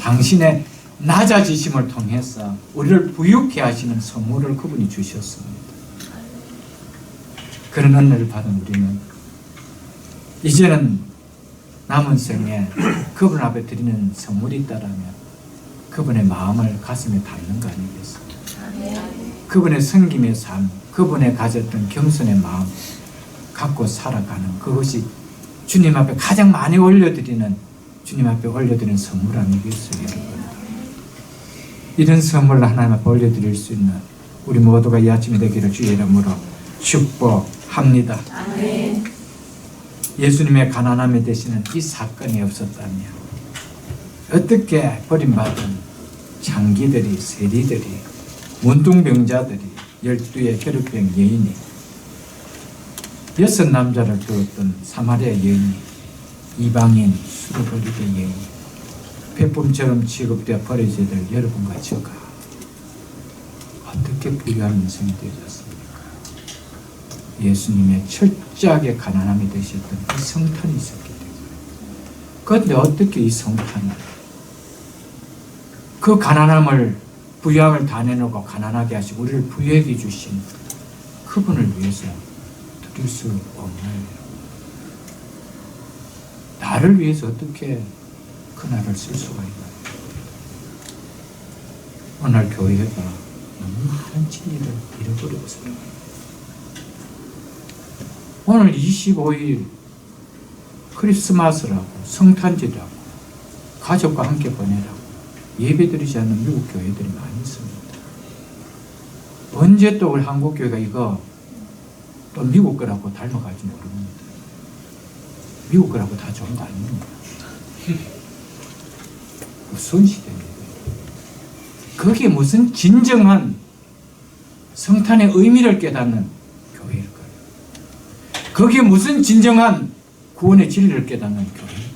당신의 낮아지심을 통해서 우리를 부유케 하시는 선물을 그분이 주셨습니다. 그런 은혜를 받은 우리는 이제는 남은 생에 그분 앞에 드리는 선물이 있다라면 그분의 마음을 가슴에 담는 거 아니겠어요? 그분의 섬김의 삶, 그분의 가졌던 겸손의 마음 갖고 살아가는 그것이 주님 앞에 가장 많이 올려드리는, 주님 앞에 올려드리는 선물 아니겠어요, 여러분? 이런 선물을 하나님 앞에 올려드릴 수 있는 우리 모두가 이 아침이 되기를 주의 이름으로 축복합니다. 아멘. 예수님의 가난함에 대신은 이 사건이 없었다면 어떻게 버림받은 장기들이, 세리들이, 문둥병자들이, 12의 혈루병 여인이, 6 남자를 두었던 사마리아 여인이, 이방인 수르버리대 여인이 폐품처럼 취급되어 버려져야 될 여러분과 저가 어떻게 부유한 인생이 되셨습니까? 예수님의 철저하게 가난함이 되셨던 이 성탄이 있었기 때문에. 그런데 어떻게 이 성탄을, 그 가난함을, 부유함을 다 내놓고 가난하게 하시고 우리를 부유하게 주신 그분을 위해서 드릴 수 없나요? 나를 위해서 어떻게 그날을 쓸 수가 있나요? 오늘 교회가 너무 많은 진리를 잃어버렸어요. 오늘 25일 크리스마스라고, 성탄절이라고, 가족과 함께 보내라고 예배드리지 않는 미국 교회들이 많이 있습니다. 언제 또 우리 한국 교회가 이거 또 미국 거라고 닮아갈지 모릅니다. 미국 거라고 다 좋은 거 아닙니다. 무슨 시대입니다. 거기에 무슨 진정한 성탄의 의미를 깨닫는 교회일까요? 거기에 무슨 진정한 구원의 진리를 깨닫는 교회일까요?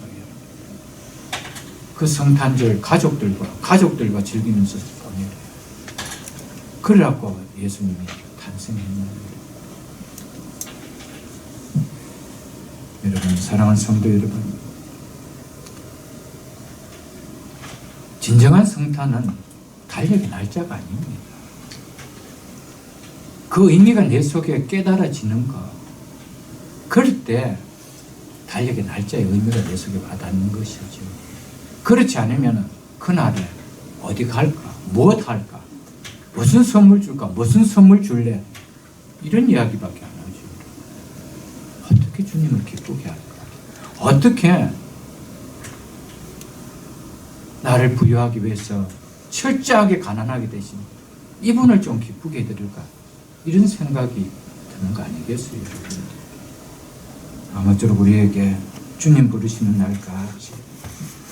그 성탄절 가족들과 즐기면서 보내래요. 그래갖고 예수님이 탄생했나요? 여러분, 사랑하는 성도 여러분, 진정한 성탄은 달력의 날짜가 아닙니다. 그 의미가 내 속에 깨달아지는 거, 그럴 때 달력의 날짜의 의미가 내 속에 와닿는 것이죠. 그렇지 않으면 그날에 어디 갈까? 무엇 할까? 무슨 선물 줄까? 무슨 선물 줄래? 이런 이야기밖에 안 하죠. 어떻게 주님을 기쁘게 할까? 어떻게 나를 부유하기 위해서 철저하게 가난하게 되신 이분을 좀 기쁘게 해드릴까? 이런 생각이 드는 거 아니겠어요? 아무쪼록 우리에게 주님 부르시는 날까지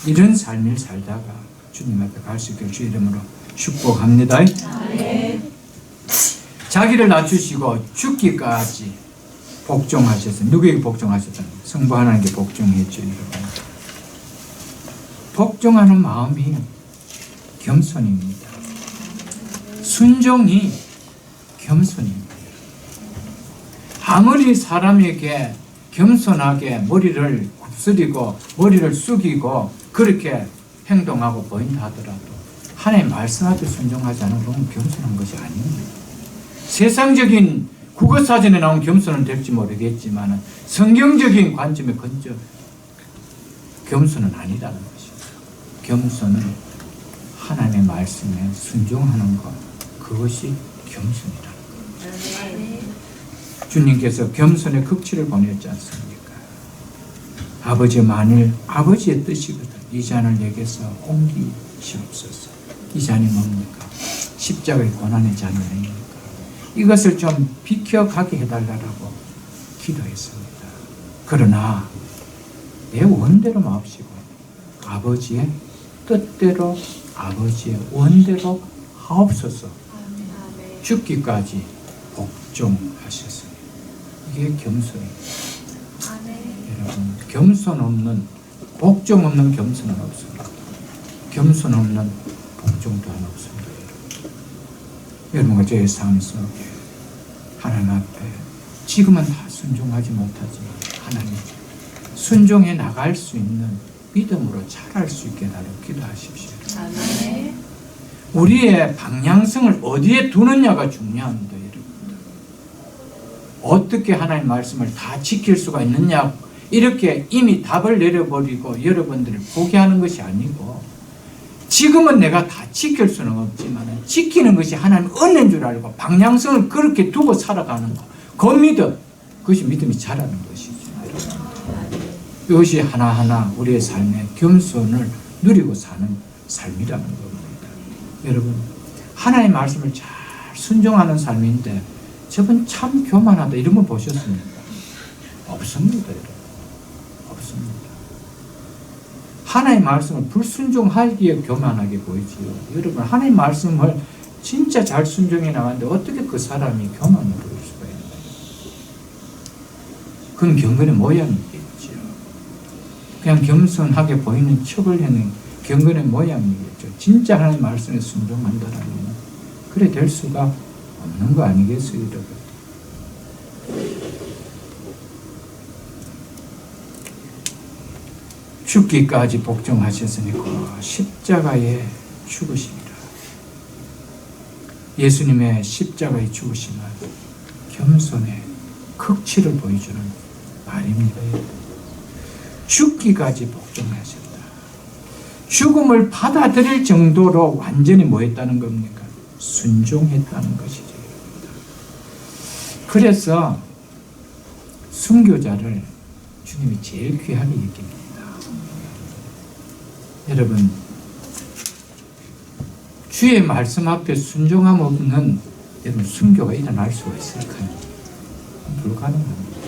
이런 삶을 살다가 주님 앞에 갈 수 있길 주 이름으로 축복합니다. 아멘. 자기를 낮추시고 죽기까지 복종하셔서, 누구에게 복종하셨다는 거예요? 성부 하나님께 복종했죠. 복종하는 마음이 겸손입니다. 순종이 겸손입니다. 아무리 사람에게 겸손하게 머리를 굽스리고 머리를 숙이고 그렇게 행동하고 보인다 하더라도 하나님 말씀 앞에 순종하지 않으면 그건 겸손한 것이 아닙니다. 세상적인 국어사전에 나온 겸손은 될지 모르겠지만 성경적인 관점에 건져 겸손은 아니라는 것입니다. 겸손은 하나님의 말씀에 순종하는 것, 그것이 겸손이라는 것. 아멘. 주님께서 겸손의 극치를 보냈지 않습니까? 아버지, 만일 아버지의 뜻이거든 이 잔을 내게서 옮기시옵소서. 이 잔이 뭡니까? 십자가의 고난의 잔이 아닙니까? 이것을 좀 비켜가게 해달라고 기도했습니다. 그러나 내 원대로 마옵시고 아버지의 뜻대로 아버지의 원대로 하옵소서. 죽기까지 복종하셨습니다. 이게 겸손입니다. 여러분, 겸손 없는, 복종 없는 겸손은 없습니다. 겸손 없는 복종 또한 없습니다. 여러분과 저의 삶 속에 하나님 앞에 지금은 다 순종하지 못하지만 하나님 순종해 나갈 수 있는 믿음으로 자랄 수 있게 나를 기도하십시오. 아멘. 우리의 방향성을 어디에 두느냐가 중요합니다. 여러분들. 어떻게 하나님 말씀을 다 지킬 수가 있느냐, 이렇게 이미 답을 내려버리고 여러분들을 포기하는 것이 아니고, 지금은 내가 다 지킬 수는 없지만 지키는 것이 하나님 은혜인 줄 알고 방향성을 그렇게 두고 살아가는 것, 그 믿음, 그것이 믿음이 자라는 것이죠. 이것이 하나하나 우리의 삶의 겸손을 누리고 사는 삶이라는 겁니다. 여러분, 하나님의 말씀을 잘 순종하는 삶인데 저분 참 교만하다 이런 거 보셨습니까? 없습니다. 여러분. 없습니다. 하나님의 말씀을 불순종하기에 교만하게 보이지요. 여러분, 하나님의 말씀을 진짜 잘 순종해 나가는데 어떻게 그 사람이 교만해 보일 수가 있나요? 그건 경건의 모양이겠죠. 그냥 겸손하게 보이는 척을 하는 경건의 모양이겠죠. 진짜 하나님의 말씀에 순종한다라면 그래 될 수가 없는 거 아니겠어요, 여러분? 죽기까지 복종하셨으니 그 십자가에 죽으십니다. 예수님의 십자가의 죽으심은 겸손의 극치를 보여주는 말입니다. 죽기까지 복종하셨다. 죽음을 받아들일 정도로 완전히 뭐 했다는 겁니까? 순종했다는 것이죠. 그래서 순교자를 주님이 제일 귀하게 여깁니다. 여러분, 주의 말씀 앞에 순종함 없는 여러분 순교가 일어날 수가 있을까요? 불가능합니다.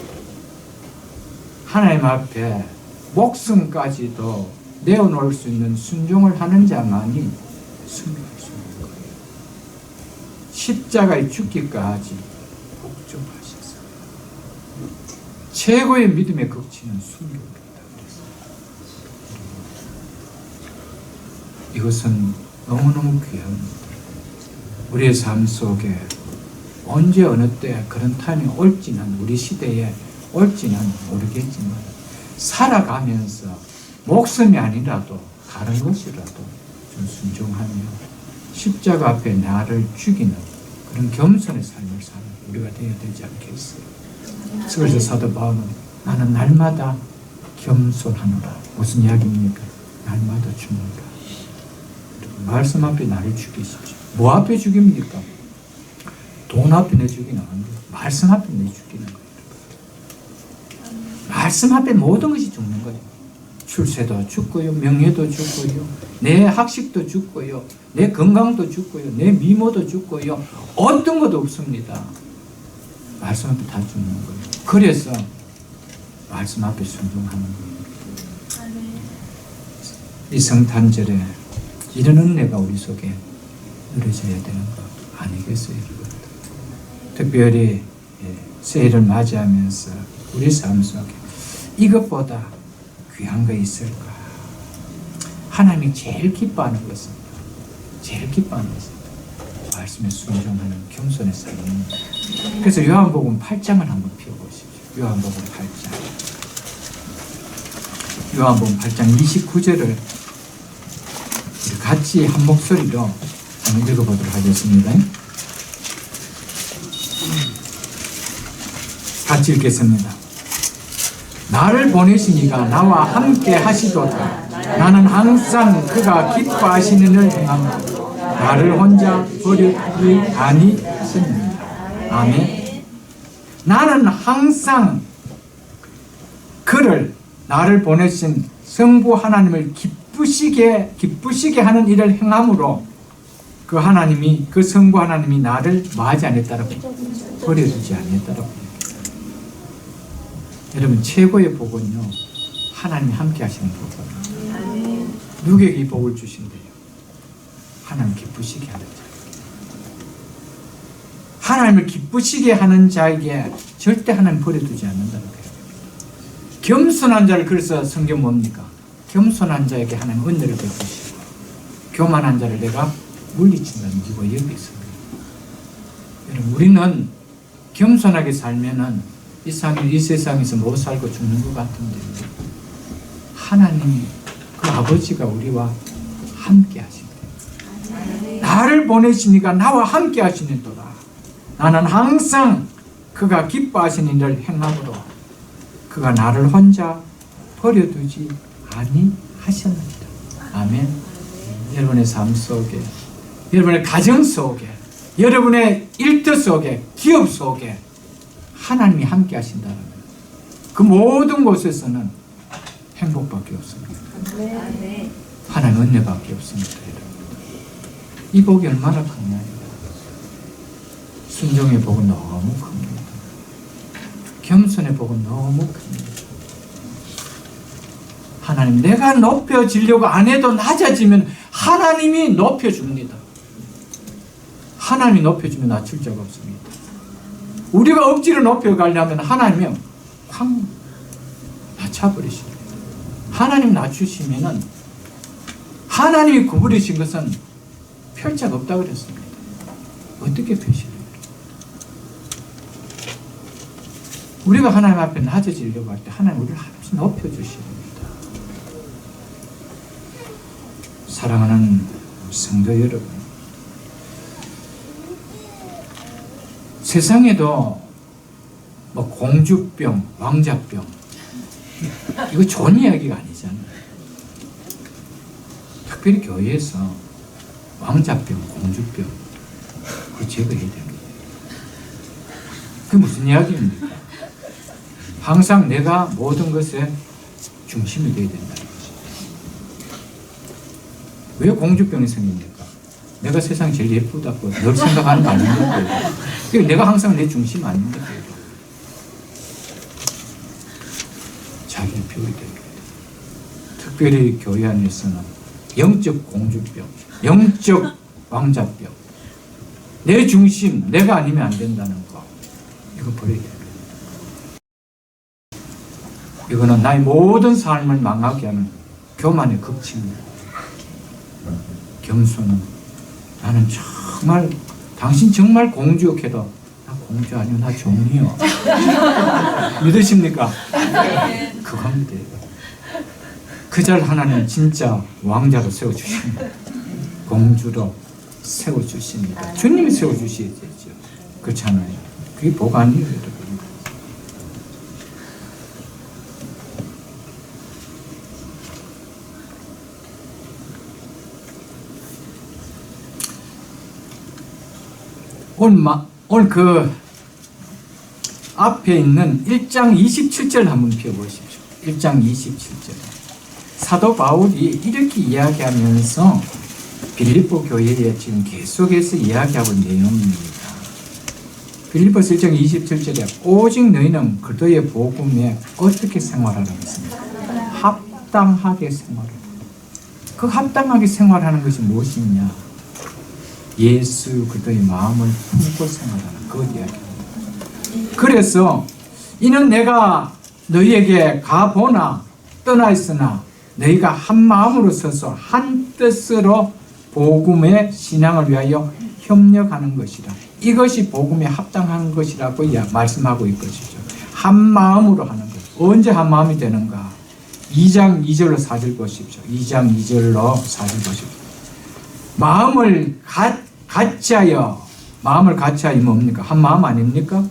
하나님 앞에 목숨까지도 내어놓을 수 있는 순종을 하는 자만이 순교할 수 있는 거예요. 십자가에 죽기까지 복종하셔서 최고의 믿음의 극치는 순교입니다. 이것은 너무너무 귀합니다. 우리의 삶 속에 언제 어느 때 그런 타임이 올지는, 우리 시대에 올지는 모르겠지만 살아가면서 목숨이 아니라도 다른 것이라도 좀 순종하며 십자가 앞에 나를 죽이는 그런 겸손의 삶을 사는 우리가 되어야 되지 않겠어요? 그래서 사도 바울은 나는 날마다 겸손하노라. 무슨 이야기입니까? 날마다 죽는다. 말씀 앞에 나를 죽이시죠. 뭐 앞에 죽입니까? 돈 앞에 내 죽이는 안 돼요. 말씀 앞에 내 죽이는 거예요. 말씀 앞에 모든 것이 죽는 거예요. 출세도 죽고요, 명예도 죽고요, 내 학식도 죽고요, 내 건강도 죽고요, 내 미모도 죽고요, 어떤 것도 없습니다. 말씀 앞에 다 죽는 거예요. 그래서 말씀 앞에 순종하는 거예요. 이 성탄절에 이런 은혜가 우리 속에 누려져야 되는 거 아니겠어요, 여러분? 특별히 새해를 맞이하면서 우리 삶 속에 이것보다 귀한 거 있을까? 하나님이 제일 기뻐하는 것은 말씀에 순종하는 겸손의 삶입니다. 그래서 요한복음 8장을 한번 펴보십시오. 요한복음 8장 29절을 같이 한 목소리로 한번 읽어보도록 하겠습니다. 같이 읽겠습니다. 나를 보내신 이가 나와 함께 하시도다. 나는 항상 그가 기뻐하시는 일을 행함으로 나를 혼자 버리지 아니하셨느니라. 아멘. 나는 항상 그를 나를 보내신 성부 하나님을 기쁘시게 하는 일을 행함으로 그 하나님이 그 성부 하나님이 나를 뭐하지 않았다라고 버려두지 않았다라고. 여러분 최고의 복은요 하나님이 함께 하시는 복이에요. 누구에게 이 복을 주신대요? 하나님 기쁘시게 하는 자. 하나님을 기쁘시게 하는 자에게 절대 하나님 버려두지 않는다는 거예요. 겸손한 자를 그래서 성경 뭡니까? 겸손한 자에게 하나님 은혜를 베푸시고 교만한 자를 내가 물리친다는 이유가 여기 있습니다. 여러분 우리는 겸손하게 살면은 이 세상에서 못 살고 죽는 것 같은데 하나님이 그 아버지가 우리와 함께 하신대. 나를 보내시니까 나와 함께 하시는도다. 나는 항상 그가 기뻐하시는 일을 행함으로 그가 나를 혼자 버려두지 아니하셨느니라. 아멘. 여러분의 삶 속에, 여러분의 가정 속에, 여러분의 일터 속에, 기업 속에 하나님이 함께 하신다면 그 모든 곳에서는 행복밖에 없습니다. 하나님 은혜밖에 없습니다. 이 복이 얼마나 큽니까? 순종의 복은 너무 큽니다. 겸손의 복은 너무 큽니다. 하나님 내가 높여지려고 안 해도 낮아지면 하나님이 높여줍니다. 하나님이 높여주면 낮출 자가 없습니다. 우리가 억지로 높여가려면 하나님이 확 낮춰버리십니다. 하나님 낮추시면은 하나님이 구부리신 것은 펼 자가 없다 그랬습니다. 어떻게 펴십니까? 우리가 하나님 앞에 낮아지려고 할 때 하나님 우리를 한없이 높여주십니다. 사랑하는 성도 여러분, 세상에도 뭐 공주병, 왕자병 이거 좋은 이야기가 아니잖아요. 특별히 교회에서 왕자병, 공주병 그거 제거해야 됩니다. 그게 무슨 이야기입니까? 항상 내가 모든 것의 중심이 되어야 된다는 거죠. 왜 공주병이 생깁니까? 내가 세상 제일 예쁘다고 늘 생각하는 거 아닙니까? 내가 항상 내 중심 아닙니까? 자기를 비워야 됩니다. 특별히 교회 안에서는 영적 공주병, 영적 왕자병, 내 중심, 내가 아니면 안 된다는 거 이거 버려야 됩니다. 이거는 나의 모든 삶을 망하게 하는 교만의 극치입니다. 겸손은 나는 정말 당신 정말 공주욕해도 나 공주 아니요, 나 종이요. 믿으십니까? 그겁니다. 그 잘 하나님 진짜 왕자로 세워주십니다. 공주로 세워주십니다. 주님이 세워주셔야 되죠. 그렇잖아요. 그게 복 아니에요, 여러분. 오늘 그 앞에 있는 1장 27절 한번 펴보십시오. 1장 27절. 사도 바울이 이렇게 이야기하면서 빌립보 교회에 지금 계속해서 이야기하고 있는 내용입니다. 빌립보서 1장 27절에 오직 너희는 그리스도의 복음에 어떻게 생활하라고 했습니까? 합당하게 생활하라. 그 합당하게 생활하는 것이 무엇이냐? 예수 그리스도의 마음을 품고 생활하는 그 이야기입니다. 그래서 이는 내가 너희에게 가보나 떠나 있으나 너희가 한 마음으로 서서 한 뜻으로 복음의 신앙을 위하여 협력하는 것이라. 이것이 복음에 합당한 것이라고 말씀하고 있것이죠. 한 마음으로 하는 것. 언제 한 마음이 되는가? 2장 2절로 4절 보십시오. 2장 2절로 4절 보십시오. 마음을 같이 하여 뭡니까? 한 마음 아닙니까?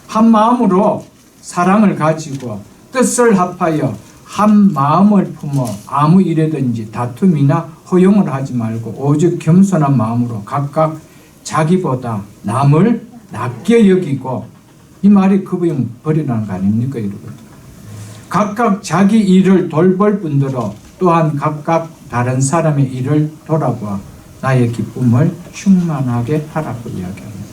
한 마음으로 사랑을 가지고 뜻을 합하여 한 마음을 품어 아무 일에든지 다툼이나 허용을 하지 말고 오직 겸손한 마음으로 각각 자기보다 남을 낮게 여기고, 이 말이 그분 버리라는 거 아닙니까, 여러분? 각각 자기 일을 돌볼 뿐더러 또한 각각 다른 사람의 일을 돌아보아 나의 기쁨을 충만하게 하라고 이야기합니다.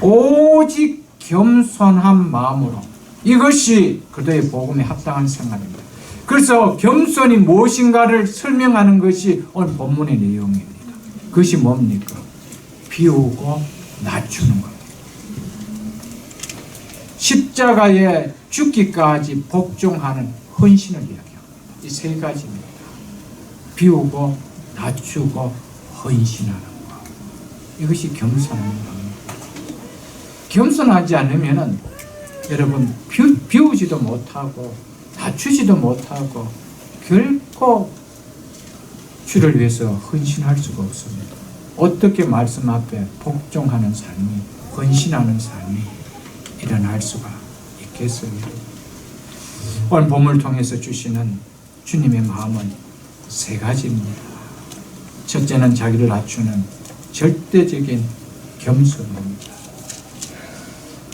오직 겸손한 마음으로, 이것이 그들의 복음에 합당한 생활입니다. 그래서 겸손이 무엇인가를 설명하는 것이 오늘 본문의 내용입니다. 그것이 뭡니까? 비우고 낮추는 겁니다. 십자가에 죽기까지 복종하는 헌신을 이야기합니다. 이 세 가지입니다. 비우고 낮추고 헌신하는 것. 이것이 겸손한 겁니다. 겸손하지 않으면은 여러분 비우지도 못하고 낮추지도 못하고 결코 주를 위해서 헌신할 수가 없습니다. 어떻게 말씀 앞에 복종하는 삶이, 헌신하는 삶이 일어날 수가 있겠습니까? 오늘 본문을 통해서 주시는 주님의 마음은 세 가지입니다. 첫째는 자기를 낮추는 절대적인 겸손입니다.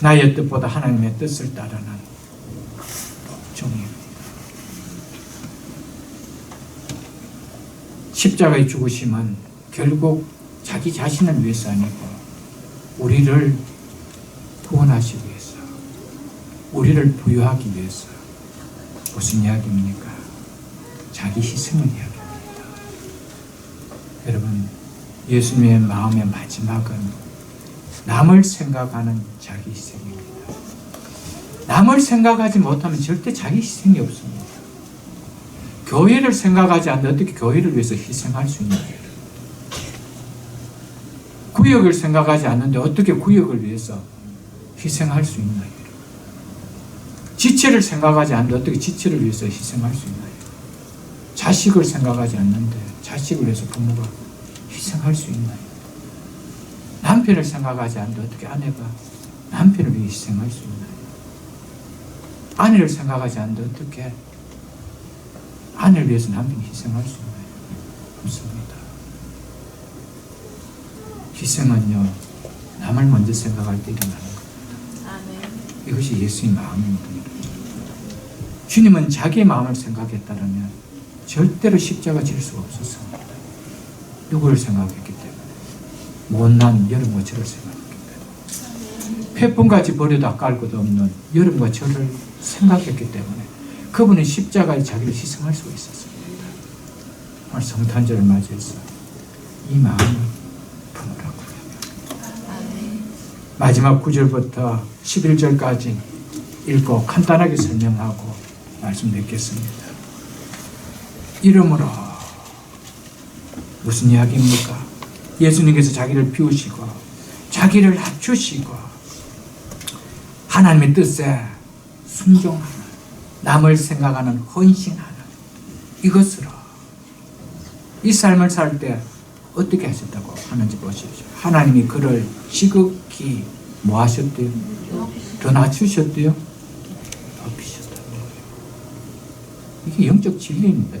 나의 뜻보다 하나님의 뜻을 따르는 복종입니다. 십자가의 죽으심은 결국 자기 자신을 위해서 아니고 우리를 구원하시기 위해서, 우리를 부유하기 위해서. 무슨 이야기입니까? 자기 희생의 이야기입니다. 여러분, 예수님의 마음의 마지막은 남을 생각하는 자기 희생입니다. 남을 생각하지 못하면 절대 자기 희생이 없습니다. 교회를 생각하지 않는데 어떻게 교회를 위해서 희생할 수 있나요? 구역을 생각하지 않는데 어떻게 구역을 위해서 희생할 수 있나요? 지체를 생각하지 않는데 어떻게 지체를 위해서 희생할 수 있나요? 자식을 생각하지 않는데 자식을 위해서 부모가 희생할 수 있나요? 남편을 생각하지 않는데 어떻게 아내가 남편을 위해 희생할 수 있나요? 아내를 생각하지 않는데 어떻게 아내를 위해서 남편이 희생할 수 있나요? 없습니다. 희생은요, 남을 먼저 생각할 때 일어나는 겁니다. 이것이 예수의 마음입니다. 주님은 자기의 마음을 생각했다면 절대로 십자가 질 수가 없었습니다. 누구를 생각했기 때문에? 못난 여러분과 저를 생각했기 때문에. 횃불같이 버려도 아까울 것도 없는 여러분과 저를 생각했기 때문에 그분은 십자가에 자기를 희생할 수가 있었습니다. 오늘 성탄절을 맞이해서 이 마음을 마지막 9절부터 11절까지 읽고 간단하게 설명하고 말씀 드리겠습니다. 이러므로 무슨 이야기입니까? 예수님께서 자기를 비우시고 자기를 낮추시고 하나님의 뜻에 순종하는, 남을 생각하는 헌신하는 이것으로 이 삶을 살 때 어떻게 하셨다고 하는지 보십시오. 하나님이 그를 지극히 뭐 하셨대요? 더 낮추셨대요? 높이셨다는 거예요. 이게 영적 진리입니다.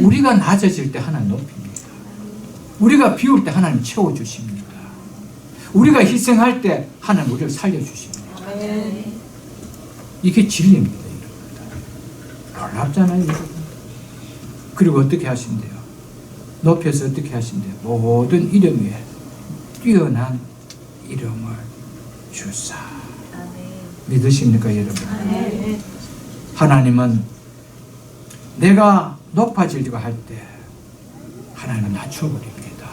우리가 낮아질 때 하나님 높입니다. 우리가 비울 때 하나님 채워주십니다. 우리가 희생할 때 하나님 우리를 살려주십니다. 이게 진리입니다. 놀랍잖아요. 여러분. 그리고 어떻게 하신대요? 높여서 어떻게 하신대요? 모든 이름 위에 뛰어난 이름을 주사. 믿으십니까 여러분? 하나님은 내가 높아지려고 할 때 하나님은 낮춰버립니다.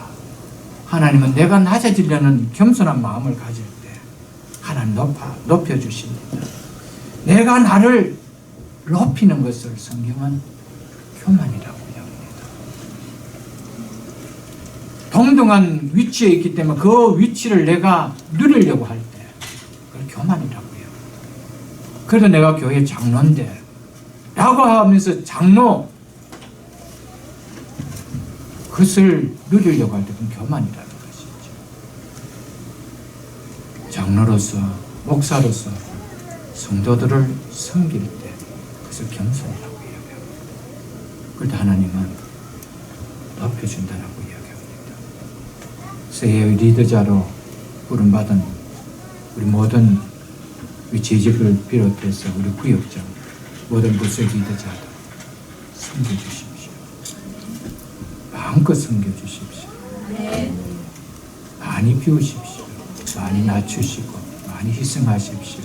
하나님은 내가 낮아지려는 겸손한 마음을 가질 때 하나님 높여주십니다. 내가 나를 높이는 것을 성경은 교만이라고 이야기합니다. 동등한 위치에 있기 때문에 그 위치를 내가 누리려고 할 때 그걸 교만이라고 해요. 그래도 내가 교회 장로인데 라고 하면서 장로 그것을 누리려고 할 때 그건 교만이라는 것이죠. 장로로서 목사로서 성도들을 섬길 때 그것을 겸손이라고 이야기합니다. 그런데 하나님은 높여준다라고 이야기합니다. 새해의 리더자로 부름받은 우리 모든 우리 재직을 비롯해서 우리 구역장 모든 부서의 리더자들 섬겨주십시오. 마음껏 섬겨주십시오. 많이 비우십시오. 많이 낮추시고 많이 희생하십시오.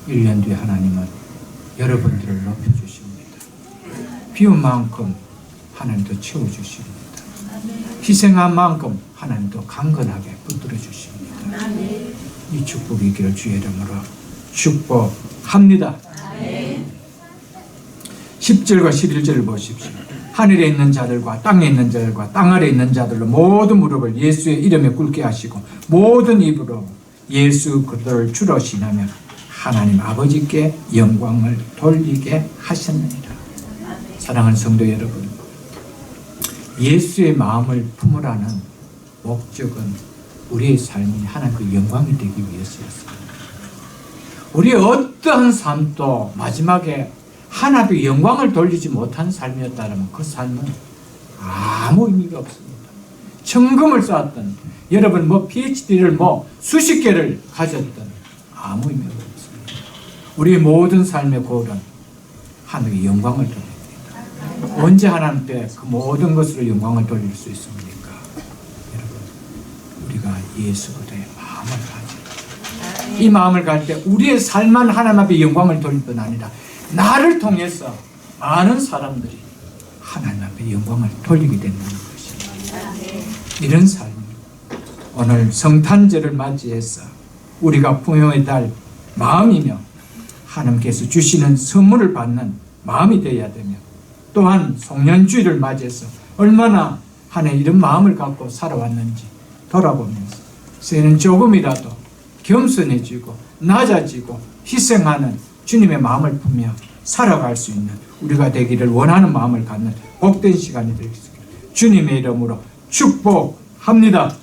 1년 뒤에 하나님은 여러분들을 높여주십니다. 비운 만큼 하나님도 채워주십니다. 희생한 만큼 하나님도 강건하게 붙들어 주십니다. 이 축복이 있기를 주의 이름으로 축복합니다. 10절과 11절을 보십시오. 하늘에 있는 자들과 땅에 있는 자들과 땅 아래에 있는 자들로 모든 무릎을 예수의 이름에 꿇게 하시고 모든 입으로 예수 그리스도를 주로 신하며 하나님 아버지께 영광을 돌리게 하셨느니라. 사랑하는 성도 여러분, 예수의 마음을 품으라는 목적은 우리의 삶이 하나님 그 영광이 되기 위해서였습니다. 우리의 어떠한 삶도 마지막에 하나님의 영광을 돌리지 못한 삶이었다면 그 삶은 아무 의미가 없습니다. 천금을 쌓았던 여러분 PhD를 수십 개를 가졌던 아무 의미가 없습니다. 우리의 모든 삶의 골은 하나님의 영광을 돌립니다. 언제 하나님께 그 모든 것으로 영광을 돌릴 수 있습니까? 여러분, 우리가 예수 그리스도의 마음을 가지고 이 마음을 갈 때 우리의 삶만 하나님 앞에 영광을 돌릴 뿐 아니라 나를 통해서 많은 사람들이 하나님 앞에 영광을 돌리게 되는 것입니다. 이런 삶, 오늘 성탄절을 맞이해서 우리가 부모의 달 마음이며 하나님께서 주시는 선물을 받는 마음이 되어야 되며 또한 송년주일을 맞이해서 얼마나 하나님 이런 마음을 갖고 살아왔는지 돌아보면서 새해는 조금이라도 겸손해지고 낮아지고 희생하는 주님의 마음을 품며 살아갈 수 있는 우리가 되기를 원하는 마음을 갖는 복된 시간이 되겠습니다. 주님의 이름으로 축복합니다.